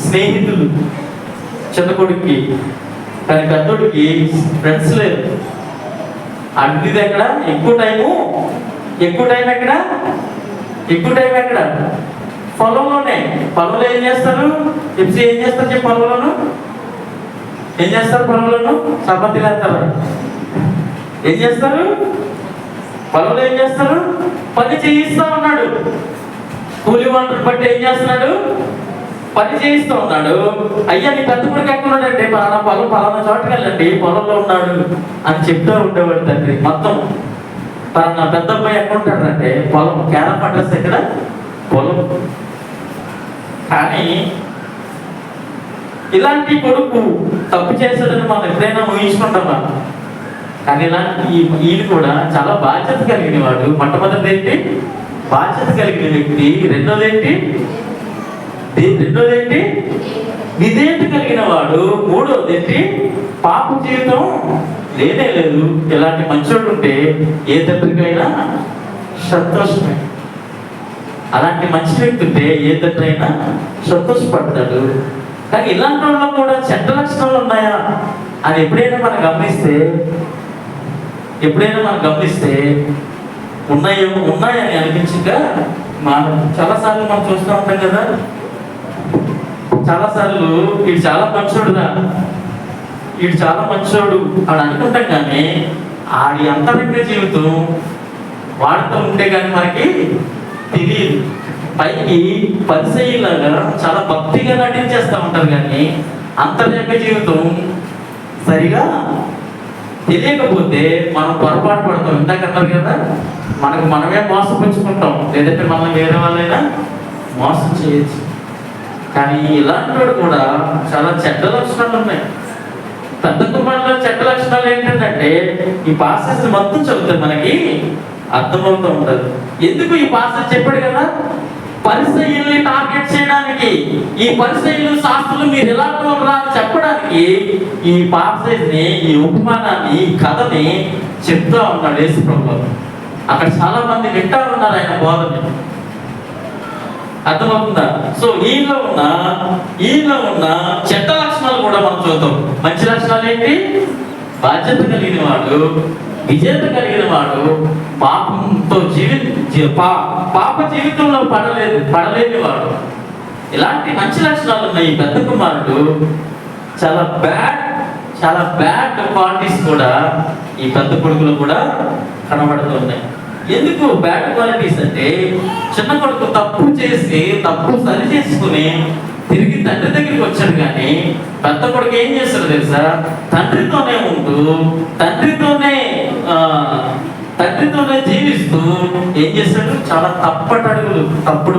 స్నేహితులు చిన్న కొడుక్కి. కానీ పెద్దోడికి ఫ్రెండ్స్ లేదు. అడ్డిది ఎక్కడ? ఎక్కువ టైం ఎక్కడ? పొలంలోనే. పొలంలో ఏం చేస్తారు? చెప్పి పొలంలోను ఏం చేస్తారు పొలంలో? చపాతీలు వేస్తారు. ఏం చేస్తారు పొలంలో? ఏం చేస్తారు? పని చేయిస్తా ఉన్నాడు. కూలి వాళ్ళని బట్టి ఏం చేస్తున్నాడు? పని చేయిస్తూ ఉన్నాడు. అయ్యా నీ పెద్ద కొడుకు ఎక్కడ ఉన్నాడంటే పలానా పొలం పలానా చోటుకి వెళ్ళండి, పొలంలో ఉన్నాడు అని చెప్తూ ఉండేవాడు తండ్రి. మొత్తం పలానా పెద్ద అబ్బాయి ఎక్కడ ఉంటాడంటే పొలం. క్యారప్ అడ్రస్ ఎక్కడ? పొలం. కానీ ఇలాంటి కొడుకు తప్పు చేశాడని మనం ఎప్పుడైనా ఊహించుకుంటామా? కానీ ఇలాంటి ఈయన కూడా చాలా బాధ్యత కలిగిన వాడు. మొట్టమొదటి ఏంటి? బాధ్యత కలిగిన వ్యక్తి. రెండోది ఏంటి? విధేయత కలిగిన వాడు. మూడోది ఏంటి? పాప జీవితం లేనే లేదు. ఇలాంటి మంచోడు ఉంటే ఏ తండ్రికైనా సంతోషమే. అలాంటి మంచి వ్యక్తి ఉంటే ఏ తండ్రి అయినా సంతోషపడతాడు. కానీ ఇలాంటి వాళ్ళు కూడా చెడ్డ లక్షణాలు ఉన్నాయా అని ఎప్పుడైనా మనం గమనిస్తే ఉన్నాయని అనిపించక చాలాసార్లు మనం చూస్తూ ఉంటాం కదా. చాలాసార్లు వీడు చాలా మంచోడు అని అనుకుంటాం, కానీ ఆడి అంతరంగ జీవితం వాడుతూ ఉంటే కానీ మనకి తెలియదు. పైకి పరిచయలాగా చాలా భక్తిగా నటించేస్తూ ఉంటారు, కానీ అంతరంగ జీవితం సరిగా తెలియకపోతే మనం పొరపాటు పడతాం. ఇందాకన్నారు కదా, మనమే మోసపుచ్చుకుంటాం, లేదంటే మనం వేరే వాళ్ళైనా మోసం చేయొచ్చు. కానీ ఇలాంటి వాడు కూడా చాలా చెడ్డ లక్షణాలు ఉన్నాయి. పెద్ద కుమారులో చెడ్డ లక్షణాలు ఏంటంటే ఈ పాసెస్ మొత్తం చదివితే మనకి అర్థమవుతూ ఉంటుంది. ఎందుకు ఈ పాసెస్ చెప్పాడు కదా, పరిసయ్యుల్ని టార్గెట్ చేయడానికి, ఈ పరిసయ్యులు శాస్త్రులు మీరు ఎలా రా చెప్పడానికి ఈ పాసెస్ ని, ఈ ఉపమానాన్ని, ఈ కథని చెప్తా ఉన్నాడు యేసు ప్రభువు. అక్కడ చాలా మంది వింటా ఉన్నారు ఆయన బోధని. అర్థమవుతుందా? సో ఈయనలో ఉన్న చెడ్డ లక్షణాలు కూడా మనం చూద్దాం. మంచి లక్షణాలు ఏంటి? బాధ్యత కలిగిన వాడు, విజేత కలిగిన వాడు, పాపంతో పాప జీవితంలో పడలేని వాడు. ఇలాంటి మంచి లక్షణాలు ఉన్నాయి. ఈ పెద్ద కుమారుడు చాలా బ్యాడ్ క్వాలిటీస్ కూడా ఈ పెద్ద కొడుకులు కూడా కనబడుతున్నాయి. ఎందుకు బ్యాడ్ క్వాలిటీస్ అంటే, చిన్న కొడుకు తప్పు సరి చేసుకుని తిరిగి తండ్రి దగ్గరికి వచ్చాడు. కానీ పెద్ద కొడుకు ఏం చేస్తాడు తెలుసా? తండ్రితోనే ఉంటూ తండ్రితోనే జీవిస్తూ ఏం చేస్తాడు? చాలా తప్పుడు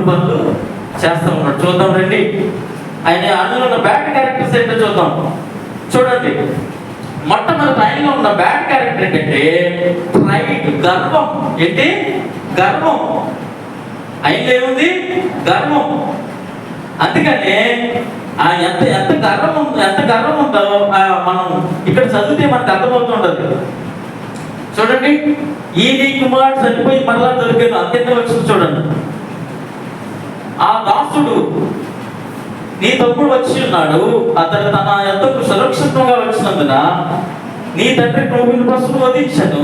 పనులు చేస్తూ ఉన్నాడు. చూద్దాం రండి. ఆయన అందులో ఉన్న బ్యాడ్ క్యారెక్టర్స్ ఏంటో చూద్దాం. చూడండి, మొట్టమొదటి ఆయనలో ఉన్న బ్యాడ్ క్యారెక్టర్ ఏంటంటే ప్రైడ్, గర్వం. ఏంటి? గర్వం. ఆయనలో ఏముంది? గర్వం. అందుకనే ఎంత గర్వం ఉందో మనం ఇక్కడ చదివితే మనకు అర్థమవుతుండదు. చూడండి, ఈ నీ కుమారుడు చనిపోయి మరలా దొరికాను అత్యంత వచ్చింది. చూడండి, ఆ దాసుడు నీ తమ్ముడు వచ్చి ఉన్నాడు, అతను తన యొద్దకు సురక్షితంగా వచ్చినందున నీ తండ్రి క్రొవ్వుల పశువును వధించను.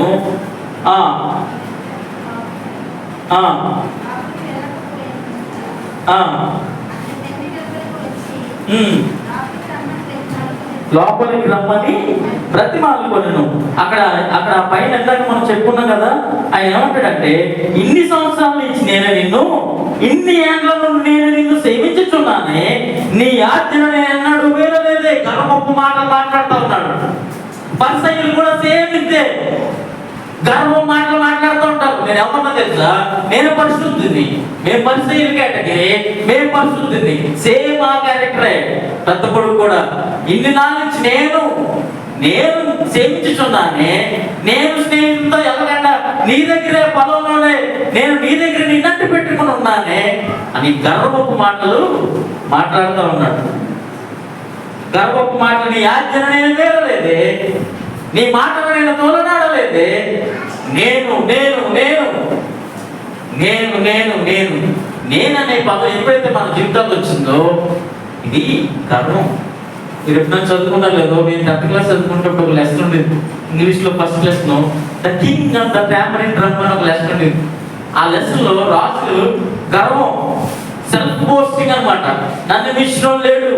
లోపలికి రమ్మని బ్రతిమాలుకొనెను. అక్కడ పైన ఎందాక మనం చెప్పుకున్నాం కదా, ఆయన ఏమంటాడంటే, ఇన్ని సంవత్సరాల నుంచి ఇన్ని ఏళ్ళ నుండి నేను నిన్ను సేవించుచున్నానే, నీ ఆజ్ఞను నేను ఎన్నడూ వేరలేదే. గర్వపు మాటలు మాట్లాడుతూ ఉన్నాడు. పరిసయ్యులు కూడా సేమ్ ఇంతే, గర్వం మాటలు మాట్లాడుతూ ఉంటారు. నేను ఏమన్నా తెలుసా? నేను పరిశుద్ధిని, మేము పరిసయ్యుల కేటగిరీ, మేము పరిశుద్ధిని. సేమ్ ఆ క్యారెక్టరే పెద్ద కొడుకు కూడా. ఇన్ని నాళ్ళ నుంచి నేను సేవించుచున్నానే, నేను స్నేహితులతో ఎలాగండా నీ దగ్గరే పొలంలోనే నేను నీ దగ్గర నిన్నట్టు పెట్టుకుని ఉన్నానే అని గర్వపు మాటలు మాట్లాడుతూ ఉన్నాడు. గర్వపు మాటలు, నీ ఆజ్ఞను నేను వేరలేదే, నీ మాటను నేను తోలనాడలేదే. నేననే పదం ఎప్పుడైతే మన జీవితంలో వచ్చిందో ఇది గర్వం. మీరు ఎప్పుడైనా చదువుకున్నారు లేదో, నేను 10th క్లాస్ చదువుకుంటే ఒక లెసన్ ఉండేది ఇంగ్లీష్లో. First lesson the king of the tamarind drum అని ఒక లెసన్ ఉండేది. ఆ లెసన్ లో రాజు గర్వం, సెల్ఫ్ బోస్టింగ్ అనమాట. నన్ను మించిన లేడు,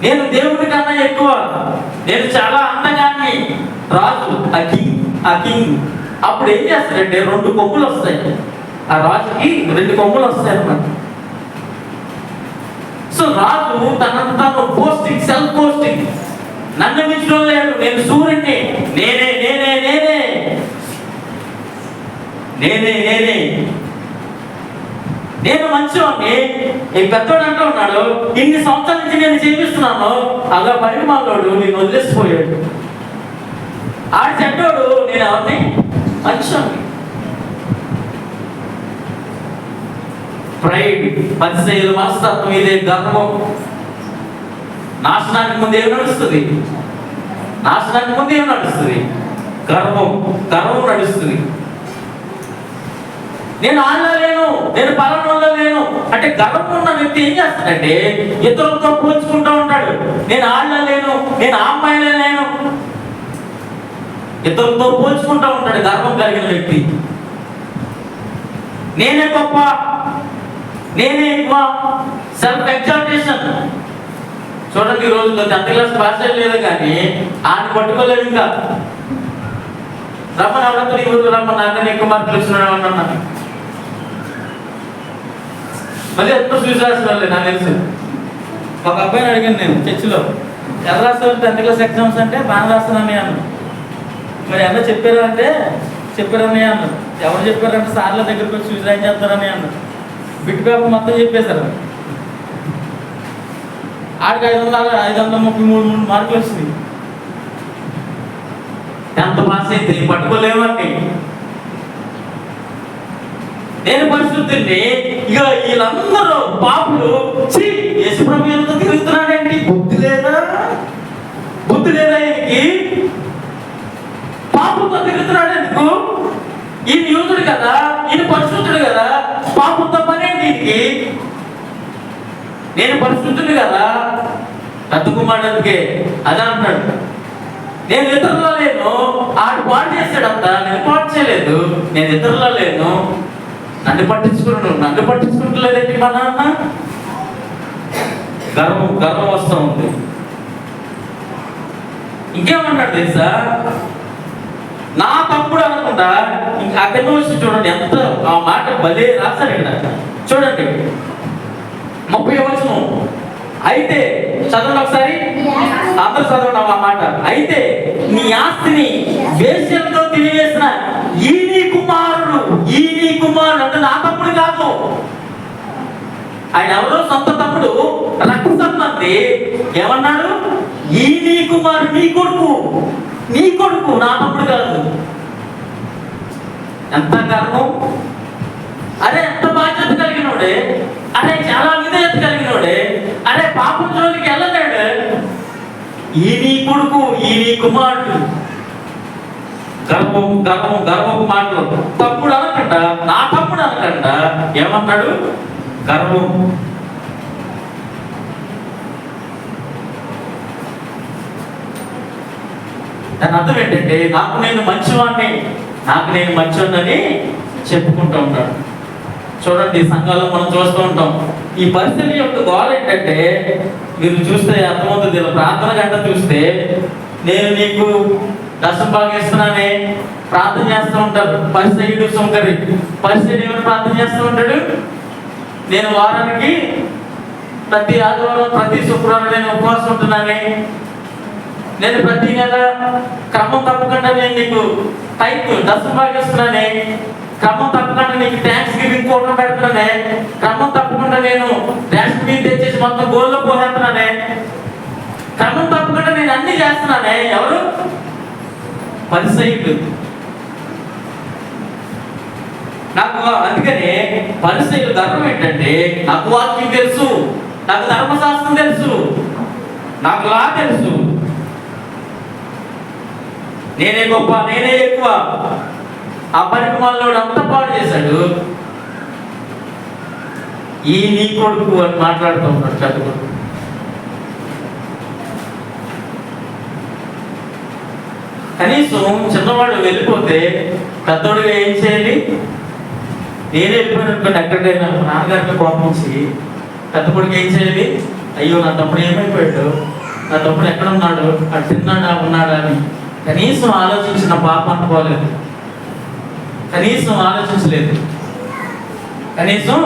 నేను దేవుడి కన్నా ఎక్కువ, నేను చాలా అందగాన్ని, రాజు ఆ కింగ్. అప్పుడు ఏం చేస్తాడంటే 2 కొమ్ములు వస్తాయి, ఆ రాజుకి 2 కొమ్ములు వస్తాయి అన్నమాట. సో రాజు తనను తాను పోస్టింగ్, సెల్ఫ్ పోస్టింగ్, నన్ను మించడం లేడు, నేను సూర్యుడిని, నేనే నేనే నేనే నేనే నేనే నేను మంచివాడిని. ఈ పెద్దోడు అంటూ ఉన్నాడు, ఇన్ని సంవత్సరాల నుంచి నేను జీవిస్తున్నాను, అలా పరిమాణోడు నేను వదిలేసిపోయాడు. ఆడి చెడ్డోడు, నేను ఎవరిని? మంచివాడిని. ప్రైడ్, పరిచయుల మనస్తత్వం, ఇదే గర్వం. నాశనానికి ముందు ఏమి నడుస్తుంది? నాశనానికి ముందు ఏమి నడుస్తుంది? గర్వం నడుస్తుంది. నేను ఆడలేను, నేను పలానా లేను అంటే గర్వం ఉన్న వ్యక్తి ఏం చేస్తాడంటే ఇతరులతో పోల్చుకుంటూ ఉంటాడు. నేను ఆడలేను, నేను ఆ అమ్మాయిలో లేను, ఇతరులతో పోల్చుకుంటూ ఉంటాడు గర్వం కలిగిన వ్యక్తి. నేనే గొప్ప, నేనే ఎక్కువ, సెల్ఫ్ ఎగ్జాల్టేషన్. చూడండి, ఈ రోజుల్లో 10th క్లాస్ పాస్ లేదు కానీ ఆయన పట్టుకోలేదు. ఇంకా రమ్మని ఎవరంతా ఈ ఊరు రమ్మని అందరినీ ఎక్కువ మార్కులు ఇస్తున్నాడు అన్నా. మళ్ళీ ఎంతో చూసాల్సిన వాళ్ళే నాకు తెలుసు. ఒక అబ్బాయిని అడిగాను నేను చర్చిలో, ఎలా రాస్తారు 10th క్లాస్ ఎగ్జామ్స్ అంటే బాగా రాస్తానని అన్నాను. మరి ఎలా చెప్పారా అంటే చెప్పారని అన్నాను. ఎవరు చెప్పారంటే సార్ల దగ్గరికి వచ్చి చూసాయని చెప్తారని అన్నాను. బిట్ పేపర్ మొత్తం చెప్పేశారు. ఆడికి 533 మార్కులు వచ్చింది. 10th పాస్ అయితే పట్టుకోలేమండి. నేను పరిస్థితుల్ని ఇక వీళ్ళందరూ పాపులు యేసుప్రభు ఎంత తిరుగుతున్నాడండి, బుద్ధి లేదా ఈయనకి? పాపులతో తిరుగుతున్నాడు ఎందుకు? ఈయన యూదుడు కదా, ఈయన పరిశుద్ధుడు కదా, పాపులతో పని ఏంటి ఈయనకి? నేను పరిశుద్ధుడు కదా. పెద్ద కుమారుడికే అదే అంటున్నాడు, నేను ఇతరులో లేను, ఆడు పాడు చేశాడంత, నేను పాడు చేయలేదు, నేను ఇతరులో లేను, నన్ను పట్టించుకుంటలేదండి మా నాన్న. గర్వం వస్తూ ఉంది. ఇంకేమన్నాడు తెలుసా? నా తమ్ముడు అనకుండా అక్కడి నుంచి చూడండి ఎంత ఆ మాట భలే రాశాడు ఇక్కడ. చూడండి 30వ వచనం. అయితే చదవండి ఒకసారి, అందరూ చదవండి ఆ మాట. అయితే నీ ఆస్తిని వేశ్యలతో తినివేసిన ఈ నీ కుమారుడు అంటే నా తమ్ముడు కాదు. ఆయన ఎవరో సొంత తమ్ముడు, రక్త సంబంధి. ఏమన్నాడు? ఈ నీ కుమారుడు, నీ కొడుకు, నా తమ్ముడు కాదు. ఎంత గర్వం! అరే ఎంత బాధ్యత కలిగినోడే, అరే చాలా విధేయత కలిగినోడే, అరే పాపం జోలికి వెళ్ళలేడు. ఈ నీ కొడుకు, ఈ నీ కుమారుడు. గర్వపు మాటలు. తమ్ముడు అనకంట, నా తమ్ముడు అనకంట. ఏమన్నాడు? గర్వం. దాని అర్థం ఏంటంటే నాకు నేను మంచివాడిని చెప్పుకుంటూ ఉంటాడు. చూడండి, సంఘాల్లో మనం చూస్తూ ఉంటాం. ఈ పరిస్థితి యొక్క గోల ఏంటంటే మీరు చూస్తే అర్థమవుతుంది. ప్రార్థన గంట చూస్తే నేను నీకు దశం భాగిస్తున్నానే ప్రార్థన చేస్తూ ఉంటారు. పరిస్థితి సొంకరి పరిస్థితి ఏమైనా ప్రార్థన చేస్తూ ఉంటాడు. నేను వారానికి ప్రతి ఆదివారం, ప్రతి శుక్రవారం నేను ఉపవాసం ఉంటున్నానే, నేను ప్రతి నెల క్రమం తప్పకుండా నేను నీకు దశం భాగిస్తున్నానే, క్రమం తప్పకుండా నీకు ట్యాక్స్ గివింగ్ కూటం పెడుతున్నానే, క్రమం తప్పకుండా నేను రేషన్ బియ్యం తెచ్చేసి మొత్తం గోల్లో పోసేస్తున్నానే, క్రమం తప్పకుండా నేను అన్ని చేస్తున్నానే. ఎవరు? పరిసయ్యులు. నాకు అందుకనే పరిసయ్యులు గర్వం ఏంటంటే నాకు వాక్యం తెలుసు, నాకు ధర్మశాస్త్రం తెలుసు, నాకు లా తెలుసు, నేనే గొప్ప, నేనే ఎక్కువ. ఆ పరిమాణంలో అంతా పాడు చేశాడు. ఈ నీ కొడుకు అని మాట్లాడుతూ ఉన్నాడు పెద్ద కొడుకు. కనీసం చిన్నవాడు వెళ్ళిపోతే పెద్దోడుగా ఏం చేయాలి? నేనే వెళ్ళిపోయిన అనుకోండి, ఎక్కడికైనా నాన్నగారికి కోపం వచ్చి పెద్ద కొడుకు ఏం చేయాలి? అయ్యో నా తమ్ముడు ఏమైపోయాడు, నా తమ్ముడు ఎక్కడ ఉన్నాడు, అటు తిన్నాడా ఉన్నాడా అని కనీసం ఆలోచించిన పాప అనుకోలేదు, కనీసం ఆలోచించలేదు, కనీసం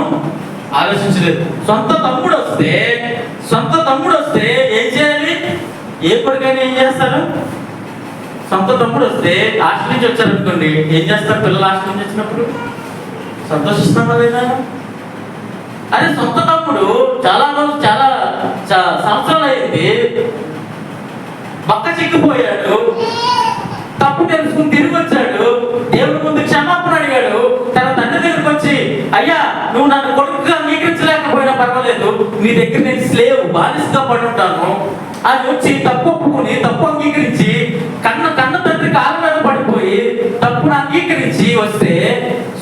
ఆలోచించలేదు. సొంత తమ్ముడు వస్తే ఏం చేయాలి? ఏ కొడుకైనా ఏం చేస్తారు? సొంత తమ్ముడు వస్తే హాస్టల్ నుంచి వచ్చారనుకోండి, ఏం చేస్తారు? పిల్లలు హాస్టల్ నుంచి వచ్చినప్పుడు సంతోషిస్తున్నామా లేదా? అదే సొంత తమ్ముడు చాలా సంవత్సరాలు అయింది, పక్క చిక్కిపోయాడు, తప్పు తెలుసుకుని తిరిగి వచ్చాడు, దేవుడి ముందు క్షమాపణ అడిగాడు, తన తండ్రి దగ్గరికి వచ్చి, అయ్యా నువ్వు నన్ను కొడుకుగా అంగీకరించలేకపోయినా పర్వాలేదు, నీ దగ్గర నేను స్లేవ్ బానిసగా పడి ఉంటాను అని వచ్చి తప్పు ఒప్పుకుని తప్పు అంగీకరించి కన్న తండ్రి కాళ్ళ మీద పడిపోయి తప్పును అంగీకరించి వస్తే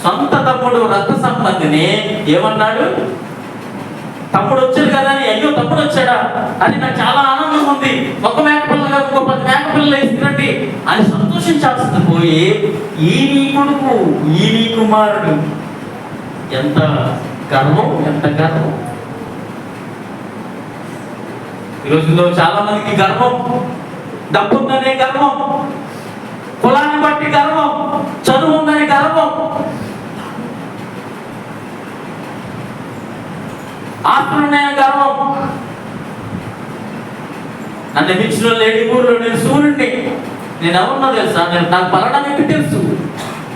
సొంత తమ్ముడు రక్త సంబంధిని ఏమన్నాడు? తమ్ముడు వచ్చాడు కదా అని, అయ్యో తమ్ముడు వచ్చాడా అని నాకు చాలా ఆనందం ఉంది, ఒక మేకపిల్ల కాదు ఇంకో 10 మేకపిల్లలు వేసుకురండి అని సంతోషించాల్సింది పోయి, ఈ నీ కొడుకు, ఈ నీ కుమారుడు, ఎంత గర్వం, ఎంత గర్వం! ఈ రోజుల్లో చాలా మందికి గర్వం, డబ్బు ఉందనే గర్వం, కులాన్ని బట్టి గర్వం, చదువు ఉందని గర్వం, ఆత్మీయ గర్వం. నన్ను మించిన లేడీ ఊర్లో నేను సూర్యుడిని, నేను ఎవరున్నా తెలుసా, నాకు పలానా వ్యక్తి తెలుసు,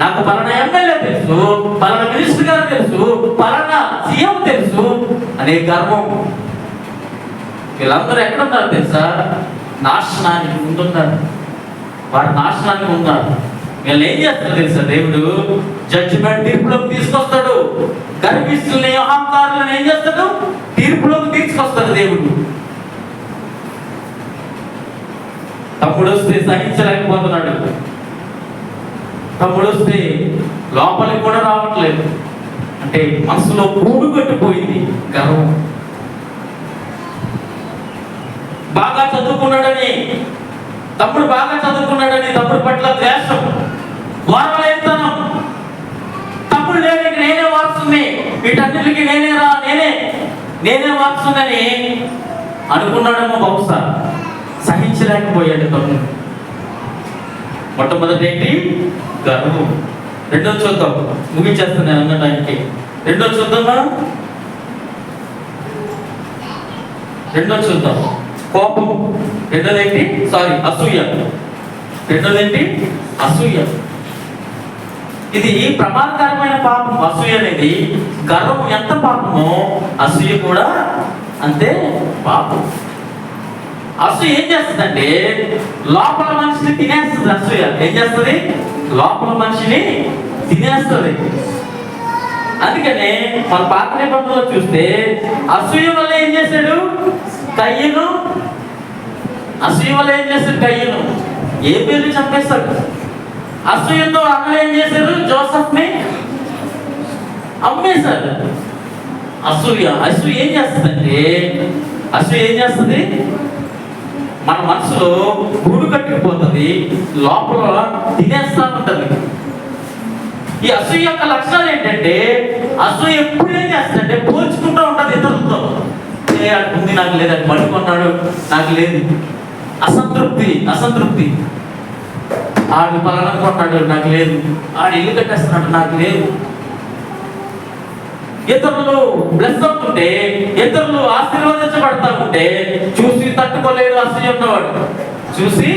నాకు పలానా ఎమ్మెల్యే తెలుసు, పలానా మినిస్టర్ గారు తెలుసు, పలానా సీఎం తెలుసు అనే గర్వం. వీళ్ళందరూ ఎక్కడున్నారు తెలుసా? నాశనానికి ముందున్నారు, వారి నాశనానికి ఉన్నారు. వీళ్ళు ఏం చేస్తారు తెలుసా? దేవుడు జడ్జిమెంట్ తీర్పులోకి తీసుకొస్తాడు. గర్విష్ఠుల్ని, అహంకారులను ఏం చేస్తాడు? తీర్పులోకి తీసుకొస్తాడు దేవుడు. తమ్ముడు వస్తే సహించలేకపోతున్నాడు, తమ్ముడు వస్తే లోపలికి కూడా రావట్లేదు, అంటే మనసులో కూడు కట్టిపోయింది గర్వం. బాగా చదువుకున్నాడని తమ్ముడు తమ్ముడు పట్ల ద్వేషం, వారలేతనం, తమ్ముడు లేని నేనే వారసుని, వీటన్నిటికి నేనే వారసునని అనుకున్నాడేమో బహుశా. సహించలేకపోయాడు తమ్ముడు. మొట్టమొదటి ఏంటి? గర్వం. రెండోది చూద్దాం, ముగించేస్తాను నేను అన్నడానికి. రెండోది చూద్దామా? రెండోది చూద్దాం, కోపం. రెండోది ఏంటి? అసూయ. రెండోది ఏంటి? అసూయ. ఇది ప్రమాదకరమైన పాపం అసూయ అనేది. గర్వం ఎంత పాపమో అసూయ కూడా అంతే పాపం. అసూయ ఏం చేస్తుందంటే లోపల మనిషిని తినేస్తుంది. అసూయ ఏం చేస్తుంది? లోపల మనిషిని తినేస్తుంది. అందుకనే మన పాత నిబంధనలో చూస్తే అసూయ వల్ల ఏం చేశాడు కయ్యను? అసూయ వల్ల ఏం చేశాడు కయ్యను? ఏ పేరు చంపేస్తాడు. అసూయతో అన్న ఏం చేశారు? జోసెఫ్ని అమ్మేశారు. అసూయ ఏం చేస్తుందంటే, అసూయ ఏం చేస్తుంది? మన మనసులో గూడు కట్టుకుపోతుంది, లోపల తినేస్తా ఉంటుంది. ఈ అసూయ యొక్క లక్షణాలు ఏంటంటే, అసూయ ఎప్పుడు ఏం చేస్తుందంటే పోల్చుకుంటూ ఉంటుంది ఇతరులతో. ఉంది నాకు లేదు, అది పడుకున్నాడు నాకు లేదు. అసంతృప్తి. ఆడు పలానా కొన్నాడు నాకు లేదు, ఆడు ఇల్లు కట్టేస్తున్నాడు నాకు లేదు. ఇతరులు బ్లెస్ అవుతుంటే, ఇతరులు ఆశీర్వదించబడతా ఉంటే చూసి తట్టుకోలేడు అసూయ ఉన్నవాడు, చూసి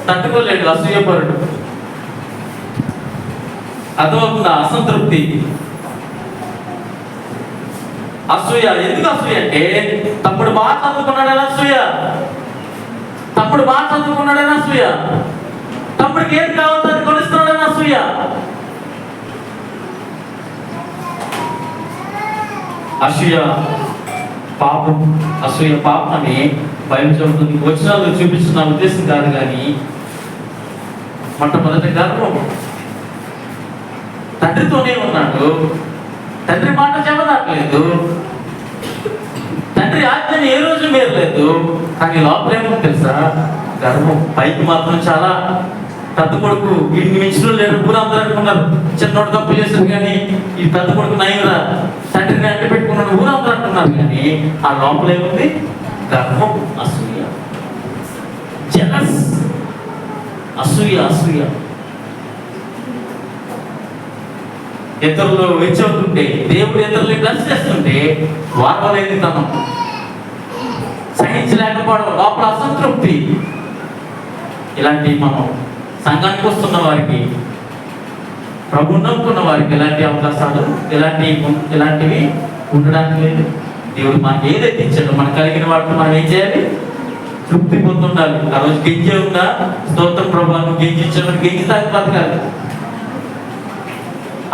తట్టుకోలేడు అసూయపరుడు. అదవుతుందా అసంతృప్తి? అసూయ. ఎందుకు అసూయ అంటే తమ్ముడు బాగా చదువుకున్నాడని అసూయ, తమ్ముడికి ఏది కావాలని కొలుస్తున్నాడని అసూయ. అసూయ పాపం అని బైబిల్ చెబుతుంది. వచనాలు చూపించిన ఉద్దేశం కాదు, కానీ మొట్టమొదటి గర్వం. తండ్రితోనే ఉన్నాడు, తండ్రి మాట చెప్పనట్లేదు, తండ్రి ఆజ్ఞని ఏ రోజు మేరలేదు, కానీ లోపలేమో తెలుసా? గర్వం. పైకి మాత్రం చాలా పెద్ద కొడుకు వీడిని మించిన లేడు ఊరందరూ అనుకున్నారు. చిన్నోడు తప్పు చేశారు కానీ ఈ పెద్ద కొడుకు నయ్యరా తండ్రిని అంటి పెట్టుకున్నాడు ఊరందరూ అనుకున్నారు. కానీ ఆ లోపల ఏముంది? గర్వం, అసూయ, జెలస్, అసూయ. ఇతరులు వెచ్చవుతుంటే, దేవుడు ఇతరులు బ్లెస్ చేస్తుంటే వాడలేదు తనం, సహించలేకపోవడం, లోపల అసంతృప్తి. ఇలాంటి మనం సంఘానికి వస్తున్న వారికి, ప్రభు నమ్ముకున్న వారికి ఇలాంటి అవకాశాలు ఇలాంటివి ఉండడానికి లేదు. దేవుడు మనకి ఏదైతే ఇచ్చాడో మనకు కలిగిన వాటిని మనం ఏం చేయాలి? తృప్తి పొందుండాలి. ఆ రోజు గింజే ఉందా? స్తోత్రం ప్రభు, నువ్వు గింజ ఇచ్చాడు, గింజ తాగి బతకాలి.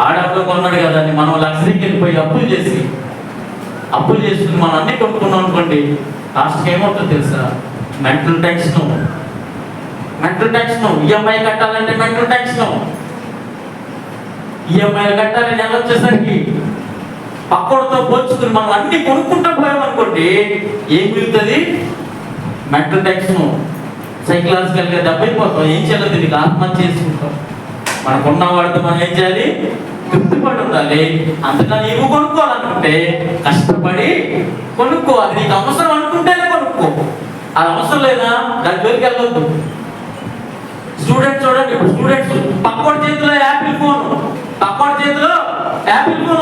ఆడప్పుడు కొన్నాడు కదా అని మనం లగ్జరీకి వెళ్ళిపోయి అప్పులు చేసుకుని మనం అన్ని కొనుక్కున్నాం అనుకోండి, లాస్ట్కి ఏమవుతుందో తెలుసా? Mental tension. ఈఎంఐ కట్టాలంటే మెంటల్ టెన్షన్. ఈఎంఐలు కట్టాలి, నెల వచ్చేసరికి పక్కోడితో పోల్చుకుని మనం అన్ని కొనుక్కుంటూ పోయామనుకోండి, ఏం మిగులుతుంది? Mental tension. సైకలాజికల్గా దెబ్బైపోతాం. ఏం చేయాలో దీనికి ఆత్మహత్య చేసుకుంటాం. మనకున్న వాడితో మనం ఏం చేయాలి? తృప్తిపడి ఉండాలి. అందుకని నువ్వు కొనుక్కోవాలనుకుంటే కష్టపడి కొనుక్కోవాలి. నీకు అవసరం అనుకుంటేనే కొనుక్కో. అది అవసరం లేదా దాని జోలికి వెళ్ళొద్దు. స్టూడెంట్స్ చూడండి, ఇప్పుడు స్టూడెంట్స్ పక్కోడి చేతిలో యాపిల్ ఫోన్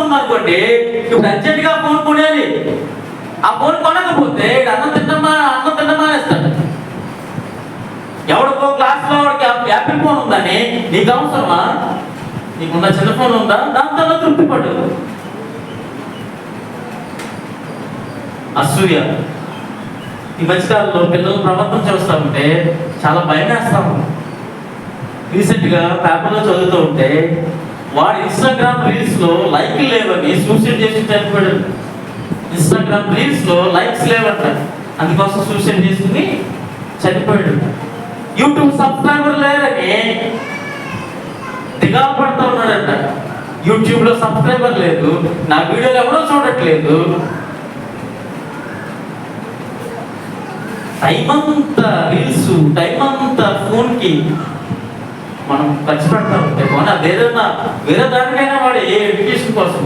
ఉందనుకోండి, ఇప్పుడు అర్జెంట్గా ఫోన్ కొనేయాలి. ఆ ఫోన్ కొనకపోతే అన్నం తింటమా వేస్తాడు. ఎవడికో క్లాస్లో వాడికి యాపిల్ ఫోన్ ఉందని నీకు అవసరమా? నీకున్న చిన్న ఫోన్ ఉందా? దాంతో తృప్తి పడు. అసూయ. ఈ మధ్యకాలంలో పిల్లలు ప్రవర్తన చేస్తూ ఉంటే చాలా భయం వేస్తాము. రీసెంట్గా పేపర్లో చదువుతూ ఉంటే వాడు ఇన్స్టాగ్రామ్ రీల్స్లో లైక్లు లేవని సూసైడ్ చేసి చనిపోయాడు. ఇన్స్టాగ్రామ్ రీల్స్లో లైక్స్ లేవంట, అందుకోసం సూసైడ్ చేసుకుని చనిపోయాడు. యూట్యూబ్ సబ్స్క్రైబర్ లేరని దిగాలు పడుతూ ఉన్నాడంట. యూట్యూబ్లో సబ్స్క్రైబర్ లేదు, నా వీడియోలు ఎవరో చూడట్లేదు. టైం అంతా రీల్స్, టైం అంతా ఫోన్కి మనం ఖర్చు పెడతా ఉంటే పోనీ అదేదన్నా వేరే దానికైనా వాడు ఏ ఎడ్యుకేషన్ కోసం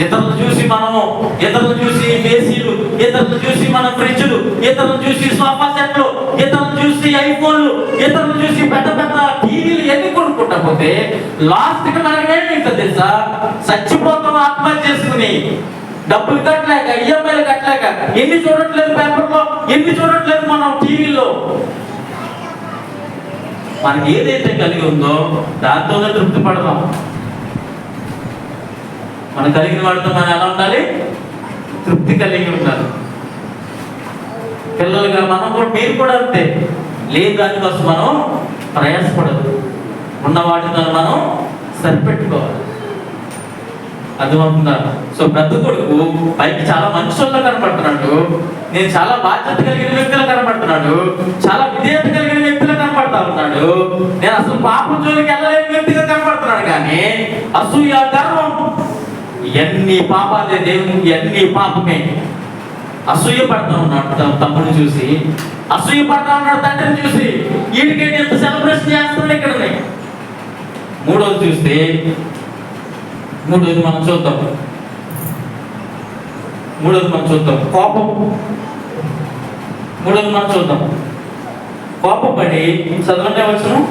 ఇతరులు చూసి ఏసీలు, ఇతరులు చూసి మన ఫ్రిడ్జ్లు, ఇతరులు చూసి సోఫా సెట్లు, ఇతరులు చూసి ఐఫోన్లు, ఇతరులు చూసి పెద్ద పెద్ద టీవీలు ఎన్ని కొనుక్కుంటా పోతే లాస్ట్కి మనకేమిస్తుంది తెలుసా? చచ్చిపోతాం ఆత్మహత్య చేసుకుని. డబ్బులు కట్టలేక, ఈఎంఐలు కట్టలేక. ఎన్ని చూడట్లేదు పేపర్లో, ఎన్ని చూడట్లేదు మనం టీవీలో. మనకి ఏదైతే కలిగి ఉందో దాంతోనే తృప్తి పడదాం. మనం కలిగిన వాడితో మనం ఎలా ఉండాలి? తృప్తి కలిగి ఉండాలి. పిల్లలుగా మనం కూడా, మీరు కూడా అంతే. లేని దానికోసం మనం ప్రయాసపడదు. ఉన్న వాటితో మనం సరిపెట్టుకోవాలి. అర్థమవుతుందా? సో పెద్ద కొడుకు పైకి చాలా మంచోళ్ళ కనపడుతున్నాడు, నేను చాలా బాధ్యత కలిగిన వ్యక్తులు కనపడుతున్నాడు, చాలా విధేయత కలిగిన వ్యక్తులు కనపడతా ఉన్నాడు, నేను అసలు పాపం జోలికి వెళ్ళలేని వ్యక్తిగా కనపడుతున్నాడు. కానీ అసూయ, గర్వం, ఎన్ని పాపాలే దేవునికి, ఎన్ని పాపమే. అసూయ పడతా ఉన్నాడు తమ్ముడిని చూసి, అసూయ పడతా ఉన్నాడు తండ్రిని చూసి. వీడికేంటి ఎంత సెలబ్రేషన్ చేస్తున్నాడు ఇక్కడ. మూడోది మనం చూద్దాం. కోపం. కోపపడి చదవండి వచనం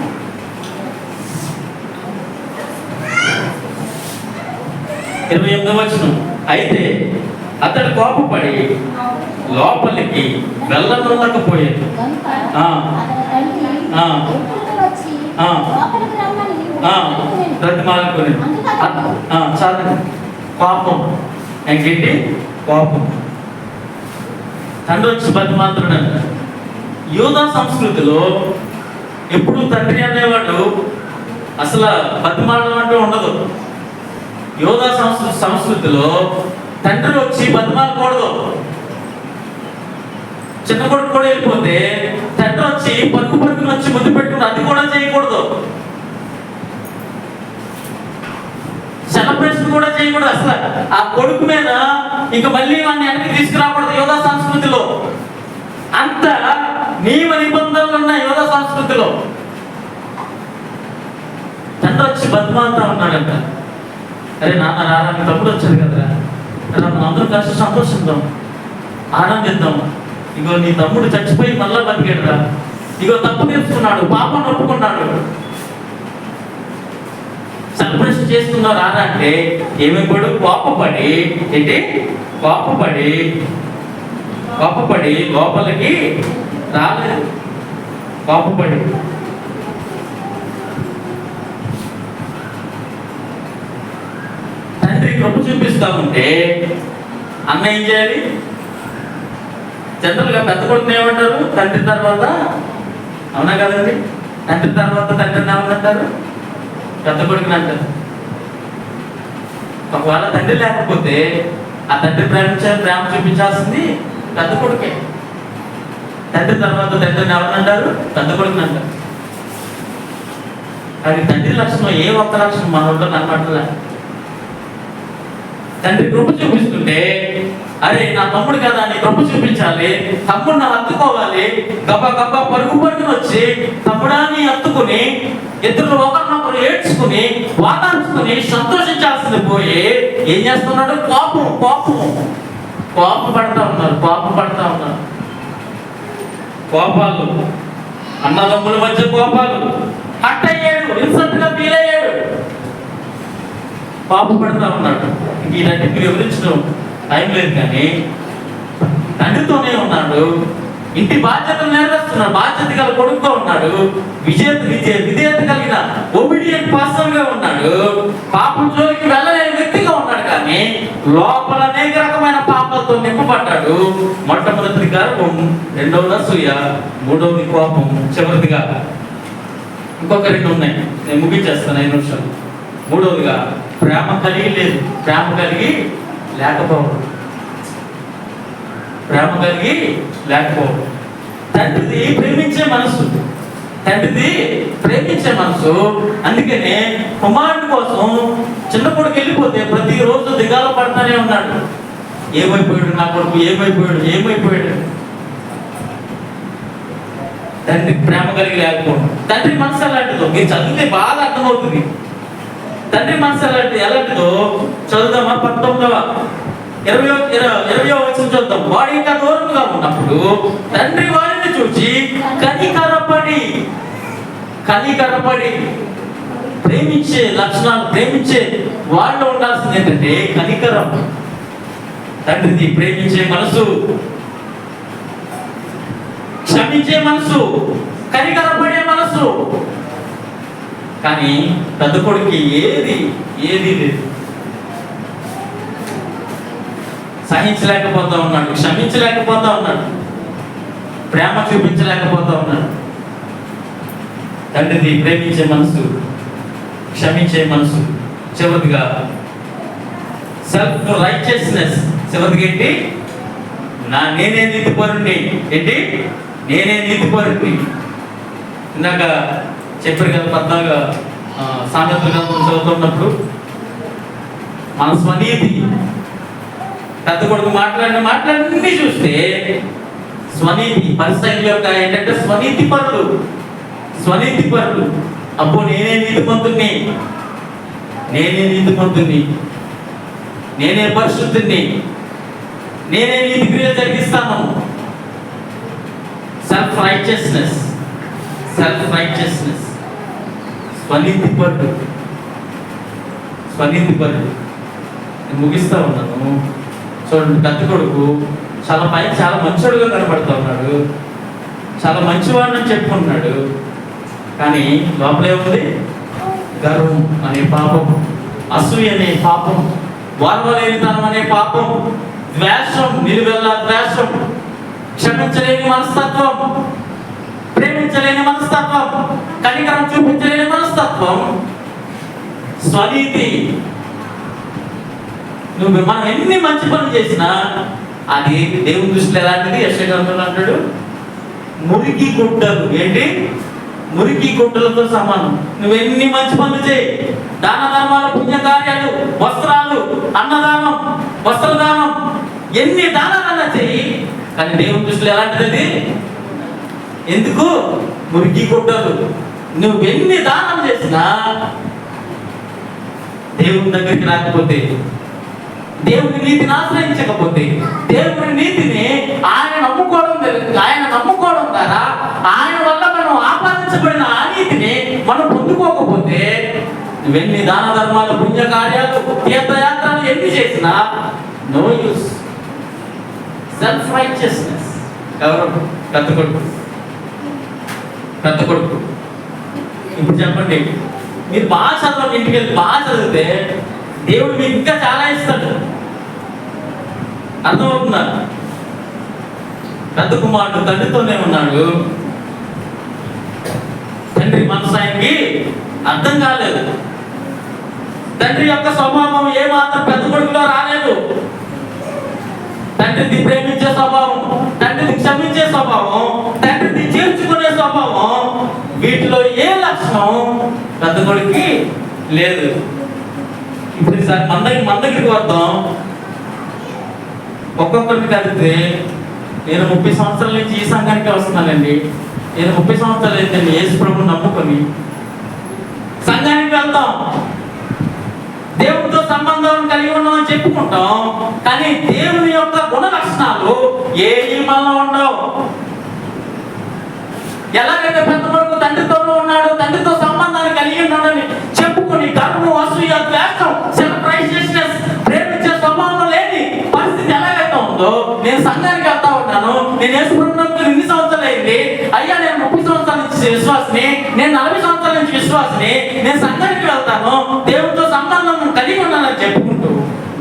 28వ వచనం. అయితే అతడు కోపపడి లోపలికి వెళ్ళకపోయాడు. కోపం ఏంటి? కోపం. తండ్రి వచ్చి బతిమాలుతున్నాడు. యూదా సంస్కృతిలో ఎప్పుడు తండ్రి అనేవాడు అసలు బతిమాలడం అంటూ ఉండదు. యూదా సంస్కృతిలో తండ్రి వచ్చి బతిమాలకూడదు. చిన్న కొడుకు కూడా వెళ్ళిపోతే తండ్రి వచ్చి పరుగుని వచ్చి ముద్దు పెట్టుకుని అది కూడా చేయకూడదు. సెలబ్రేషన్ కూడా చేయకూడదు. అసలు ఆ కొడుకు మీద ఇక మళ్ళీ వాడిని వెనక్కి తీసుకురాకూడదు యోగా సంస్కృతిలో. అంత నియమ నిబంధనలు ఉన్నాయి యోగా సంస్కృతిలో. బతిమాలుతా ఉన్నాడంట. అరే నాన్న రారా, నీ తమ్ముడు వచ్చాడు కదరా, మనం అందరం కలిసి సంతోషిద్దాం, ఆనందిద్దాం. ఇగో నీ తమ్ముడు చచ్చిపోయి మళ్ళా బతికాడురా, ఇగో తప్పు నేర్చుకున్నాడు, పాపం ఒప్పుకున్నాడు, సెలబ్రేషన్ చేసుకుందాం రారా అంటే ఏమైపోయాడు? కోపపడి ఏంటి? కోపపడి లోపలికి రాలేదు. కోపపడి తండ్రి కృప చూపిస్తా ఉంటే అన్న ఏం చేయాలి? జనరల్గా పెద్ద కొడుకుని ఏమంటారు? తండ్రి తర్వాత, అవునా కదండి? తండ్రి తర్వాత తండ్రిని ఏమనంటారు? పెద్ద కొడుకుని అంటారు. ఒకవేళ తండ్రి లేకపోతే ఆ తండ్రి ప్రేమ చూపించాల్సింది పెద్ద కొడుకే. తండ్రి తర్వాత తండ్రిని ఎవరినంటారు? పెద్ద కొడుకుని అంటారు. అది తండ్రి లక్షణం ఏ ఒక్క లక్షణం మన ఊళ్ళో కనపడలే. తండ్రి కృప చూపిస్తుంటే అరే నా తమ్ముడు కదా నీ కృప చూపించాలి, తమ్ముడిని హత్తుకోవాలి, గబ్బా పరుగుని వచ్చి తమ్ముడాన్ని హత్తుకుని ఇద్దరు ఒకరినొకరు ఏడ్చుకుని వాదార్చుకుని సంతోషించాల్సింది పోయి ఏం చేస్తున్నాడు? కోపం పడతా ఉన్నారు. కోపాలు, అన్నదమ్ముల మధ్య కోపాలు, హట్ అయ్యాడు, ఇన్సల్ట్ గా ఫీల్ అయ్యాడు, పడతా ఉన్నాడు. ఇలాంటి వివరించడం టైం లేదు, కానీ తండ్రితోనే ఉన్నాడు, ఇంటి బాధ్యతలు నెరవేరుస్తున్నాడు, బాధ్యత గల కొడుకుగా ఉన్నాడు, విధేయత కలిగిన ఒబీడియంట్ పర్సన్ గా ఉన్నాడు, పాపం జోలికి వెళ్ళలేని వ్యక్తిగా ఉన్నాడు. కానీ లోపల అనేక రకమైన పాపాలతో నింపబడ్డాడు. మొట్టమొదటి గర్వం, రెండవది అసూయ, మూడవది కోపం, చివరిదిగా ఇంకొక రెండు ఉన్నాయి, నేను ముగించేస్తాను 5 నిమిషాలు. మూడవదిగా ప్రేమ కలిగి లేదు, ప్రేమ కలిగి లేకపోవడం. తండ్రిది ప్రేమించే మనసు, అందుకనే కుమారుడి కోసం చిన్న కొడుకు వెళ్ళిపోతే ప్రతిరోజు దిగాల పడతానే ఉన్నాడు. ఏమైపోయాడు నా కొడుకు, ఏమైపోయాడు. తండ్రి ప్రేమ కలిగి లేకపోవడం. తండ్రి మనసు అలాంటిదో మీరు చదివితే బాగా అర్థమవుతుంది. తండ్రి మనసు ఎలాంటిదో చదువుదామా? 20వ వచనం చూద్దాం. వాడు ఇంకా దూరంగా ఉన్నప్పుడు తండ్రి వారిని చూసి కనికరపడి ప్రేమించే లక్షణాలు, ప్రేమించే వాళ్ళు ఉండాల్సింది ఏంటంటే కనికరం. తండ్రిది ప్రేమించే మనసు, క్షమించే మనసు, కనికరపడే మనసు. కానీ పెద్ద కొడుకు ఏది లేదు. సహించలేకపోతా ఉన్నాడు, క్షమించలేకపోతా ఉన్నాడు, ప్రేమ చూపించలేకపోతా ఉన్నాడు. తండ్రిది ప్రేమించే మనసు, క్షమించే మనసు. చివరిగా సెల్ఫ్ రైచియస్నెస్. చివరిగా ఏంటి? నేనే నీతిపరుణ్ణి. ఇందాక చెప్పారు కదా, 14 సామెతల గ్రంథం చదువుతున్నప్పుడు మన స్వనీతి, పెద్ద కొడుకు మాట్లాడిన చూస్తే స్వనీతి, పరిస్థితుల యొక్క ఏంటంటే స్వనీతి పరులు. అబ్బో నేనే నీతిమంతుణ్ణి, నేనే పరిశుద్ధుణ్ణి, నేనే నీతి క్రియలు జరిగిస్తాను. Self righteousness. స్వనీతి పరుడు. నేను ముగిస్తా ఉన్నాను. చూడండి, పెద్ద కొడుకు చాలా మంచోడుగా కనపడతా ఉన్నాడు, చాలా మంచివాడిని చెప్పుకుంటున్నాడు. కానీ లోపలే ఉంది గర్వం అనే పాపం, అసూయ అనే పాపం, వార్వలేనితనం అనే పాపం, ద్వేషం, నిలువెల్లా ద్వేషం, క్షమించలేని మనస్తత్వం, ప్రేమించలేని మనస్తత్వం, కనికరం చూపించలేని మనస్తత్వం, స్వనీతి. మనం ఎన్ని మంచి పనులు చేసినా అది దేవుని దృష్టిలో ఎలాంటిది? యెషయా అంటాడు, మురికి గుడ్డలు. ఏంటి? మురికి గుడ్డలతో సమానం. నువ్వెన్ని మంచి పనులు చేయి, దాన ధర్మాలు, పుణ్యకార్యాలు, వస్త్రాలు, అన్నదానం, వస్త్రదానం, ఎన్ని దానాలన్నా చెయ్యి, కానీ దేవుని దృష్టిలో ఎలాంటిది? ఎందుకు? మురికి గుడ్డలు. నువ్వెన్ని దానం చేసినా దేవుని దగ్గరికి రాకపోతే, దేవుని నీతిని ఆశ్రయించకపోతే, దేవుని నీతిని ఆయన నమ్ముకోవడం ద్వారా ఆయన వల్ల మనం ఆపాదించబడిన ఆ నీతిని మనం పొందుకోకపోతే, నువ్వెన్ని దాన ధర్మాలు, పుణ్యకార్యాలు, తీర్థయాత్రలు ఎన్ని చేసినా నో యూస్. Self righteousness. ఎవరు? పెద్ద కొడుకు. ఇప్పుడు చెప్పండి, మీరు బాగా చదవండి, ఇంటికి వెళ్ళి బాగా చదివితే దేవుడు మీకు ఇంకా చాలా ఇస్తాడు. అర్థమవుతుందా? పెద్ద కుమారుడు తండ్రితోనే ఉన్నాడు. తండ్రి మనసు ఆయనకి అర్థం కాలేదు. తండ్రి యొక్క స్వభావం ఏమాత్రం పెద్ద కొడుకులో రాలేదు. తండ్రిని ప్రేమించే స్వభావం, తండ్రిని క్షమించే స్వభావం, తండ్రిని చేర్చుకునే స్వభావం, వీటిలో ఏ లక్షణం పెద్ద కొడుకు లేదు. ఇప్పుడు ఈసారి మన దగ్గరికి వద్దాం. ఒక్కొక్కరిని కలిపితే, నేను 30 సంవత్సరాల నుంచి ఈ సంఘానికి వస్తున్నానండి, నేను 30 సంవత్సరాలు అయితే యేసు ప్రభువుని నమ్ముకొని సంఘానికి వెళ్తాం, దేవుడితో సంబంధం కలిగి ఉన్నామని చెప్పుకుంటాం. కానీ దేవుని యొక్క గుణ లక్షణాలు ఏ మనలో ఉండవు. ఎలాగైతే పెద్ద కొడుకు తండ్రితోనూ ఉన్నాడు, తండ్రితో సంబంధాన్ని కలిగి ఉన్నాడని చెప్పుకొని గర్వం, అసూయ, ద్వేషం, సెల్ఫ్ రైచియస్నెస్, ప్రేమించే స్వభావం లేని పరిస్థితి ఎలాగైతే ఉందో, నేను సంఘానికి వెళ్తా ఉన్నాను, నేను యేసు ప్రభువుకి ఇన్ని సంవత్సరాలు అయింది, అయ్యా నేను 30 సంవత్సరాల నుంచి విశ్వాసిని, నేను 40 సంవత్సరాల నుంచి విశ్వాసిని, నేను సంఘానికి వెళ్తాను, దేవుడితో సంబంధం కలిగి ఉన్నానని చెప్పుకుంటూ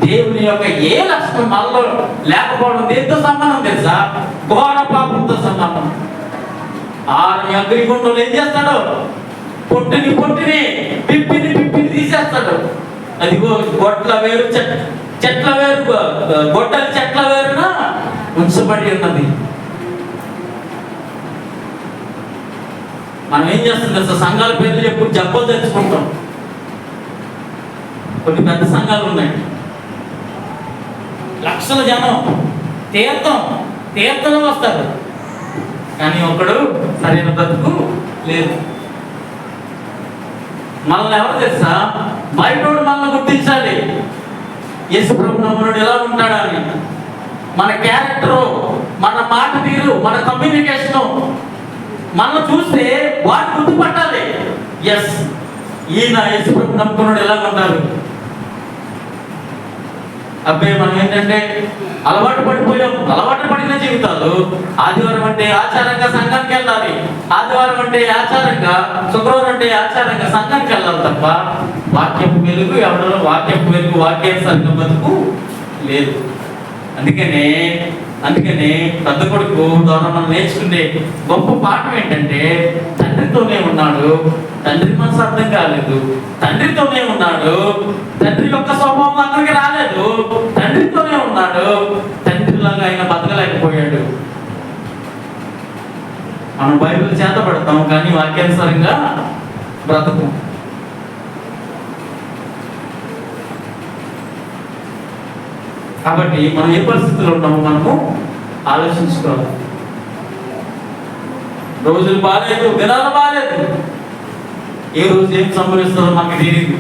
దేవుని యొక్క ఏ లక్షణం మనలో లేకపోవడం దేనితో సంబంధం తెలుసా? ఘోర పాపంతో సంబంధం. ఆరు అగ్నిగుండంలో ఏం చేస్తాడు? పొట్టిని పిప్పిని తీసేస్తాడు. అదిగో గొడ్ల వేరు చెట్ల వేరు, గొడ్డలి చెట్ల వేరున ఉంచబడి ఉన్నది. మనం ఏం చేస్తాం తెలుసా? సంఘాల పేర్లు చెప్పు జబ్బలు తెచ్చుకుంటాం. కొన్ని పెద్ద సంఘాలు ఉన్నాయి, లక్షల జనం తీర్థంలో వస్తారు, కానీ ఒకడు సరైన బ్రతుకు లేదు. మనల్ని ఎవరు తెలుసా? బయటోడు మనల్ని గుర్తించాలి, యేసు ప్రభు నమ్మునుడు ఎలా ఉంటాడా అని. మన క్యారెక్టరు, మన మాట తీరు, మన కమ్యూనికేషను మనల్ని చూస్తే వాడు గుర్తుపట్టాలి. ఎస్, ఈయన యేసు ప్రభు నమ్ముకున్నాడు ఎలా ఉంటారు. అబ్బాయి మనం ఏంటంటే అలవాటు పడిన జీవితాలు. ఆదివారం అంటే ఆచారంగా సంఘానికి వెళ్ళాలి, ఆదివారం అంటే ఆచారంగా, శుక్రవారం అంటే ఆచారంగా సంఘానికి వెళ్ళాలి తప్ప వాక్యపు వెలుగు ఎవడో వాక్యానుసారంగా బతుకు లేదు. అందుకనే పెద్ద కొడుకు ద్వారా మనం నేర్చుకునే గొప్ప పాఠం ఏంటంటే, తండ్రితోనే ఉన్నాడు, తండ్రి మనసు అర్థం కాలేదు, తండ్రితోనే ఉన్నాడు, తండ్రి యొక్క స్వభావం అక్కడికి రాలేదు, తండ్రితోనే ఉన్నాడు, తండ్రిలాగా ఆయన బతకలేకపోయాడు. మనం బైబిల్ చేత పడతాం కానీ వాక్యానుసారంగా బ్రతకం. కాబట్టి మనం ఏ పరిస్థితుల్లో ఉన్నామో మనము ఆలోచించుకోవాలి. రోజులు బాగాలేదు, దినాలు బాగాలేదు, ఏ రోజు ఏం సంభవిస్తుందో మనకు తెలియదు.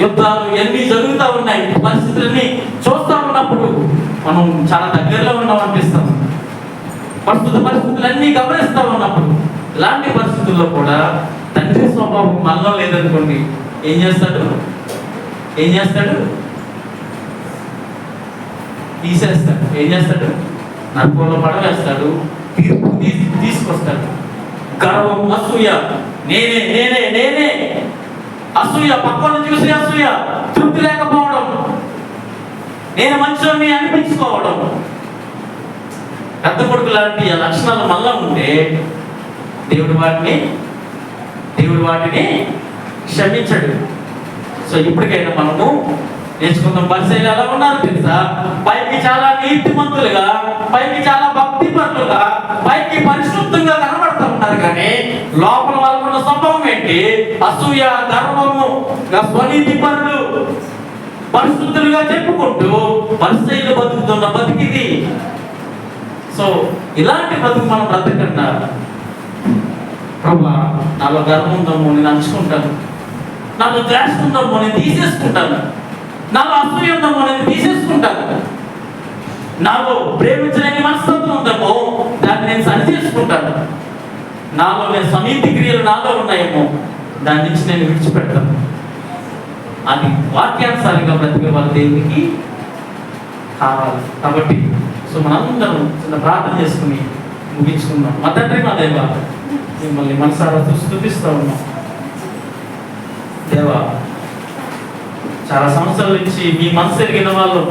యుద్ధాలు ఎన్ని జరుగుతూ ఉన్నాయి. పరిస్థితులన్నీ చూస్తూ ఉన్నప్పుడు మనం చాలా దగ్గరలో ఉన్నాం అనిపిస్తాం. పరిస్థితులన్నీ గమనిస్తూ ఉన్నప్పుడు, ఇలాంటి పరిస్థితుల్లో కూడా తండ్రి స్వభావం మనలో లేదనుకోండి, ఏం చేస్తాడు? తీసేస్తాడు. ఏం చేస్తాడు? నరకంలో పడవేస్తాడు, తీర్పు తీసుకొస్తాడు. గర్వం, అసూయ, నేనే అసూయ, పక్కన చూసి అసూయ, తృప్తి లేకపోవడం, నేను మంచిని అనిపించుకోవడం. పెద్ద కొడుకు లాంటి లక్షణాలు మళ్ళా ఉంటే దేవుడు వాటిని క్షమించడు. సో ఇప్పటికైనా మనము నేర్చుకుందాం. పరిసయ్యులు ఎలా ఉన్నారు తెలుసా? పైకి చాలా నీతిమంతులుగా, పైకి చాలా భక్తిపరులుగా, పైకి పరిశుద్ధంగా కనబడుతూ ఉన్నారు, కానీ లోపల వాళ్ళకున్న స్వభావం ఏంటి? అసూయ, గర్వము, స్వనీతి పరులు, పరిశుద్ధులుగా చెప్పుకుంటూ పరిసయ్యులు బతుకుతున్న బతికిది. సో ఇలాంటి బతుకు మనం బ్రతకకుండా, ప్రభా నాలో గర్వం ఉందము, నేను నడుచుకుంటాను, నాలో ద్వేషం ఉందేమో నేను తీసేసుకుంటాను, నాలో అసూయ ఉందేమో నేను తీసేసుకుంటాను, నాలో ప్రేమించలేని మనస్తత్వం ఉందేమో దాన్ని నేను సరి చేసుకుంటాను, నాలో నేను సమీతి క్రియలు నాలో ఉన్నాయేమో దాని నుంచి నేను విడిచిపెడతాను. అది వాక్యానుసారంగా బ్రతికే వాళ్ళ దేవునికి కావాలి. కాబట్టి సో మనందరం చిన్న ప్రార్థన చేసుకుని ముగించుకుందాం. మా తండ్రి, మా దేవా, మిమ్మల్ని మనసారా స్తుతిస్తూ ఉన్నాం. దేవా, చాలా సంవత్సరాల నుంచి మీ మనసు ఎరిగిన వాళ్ళు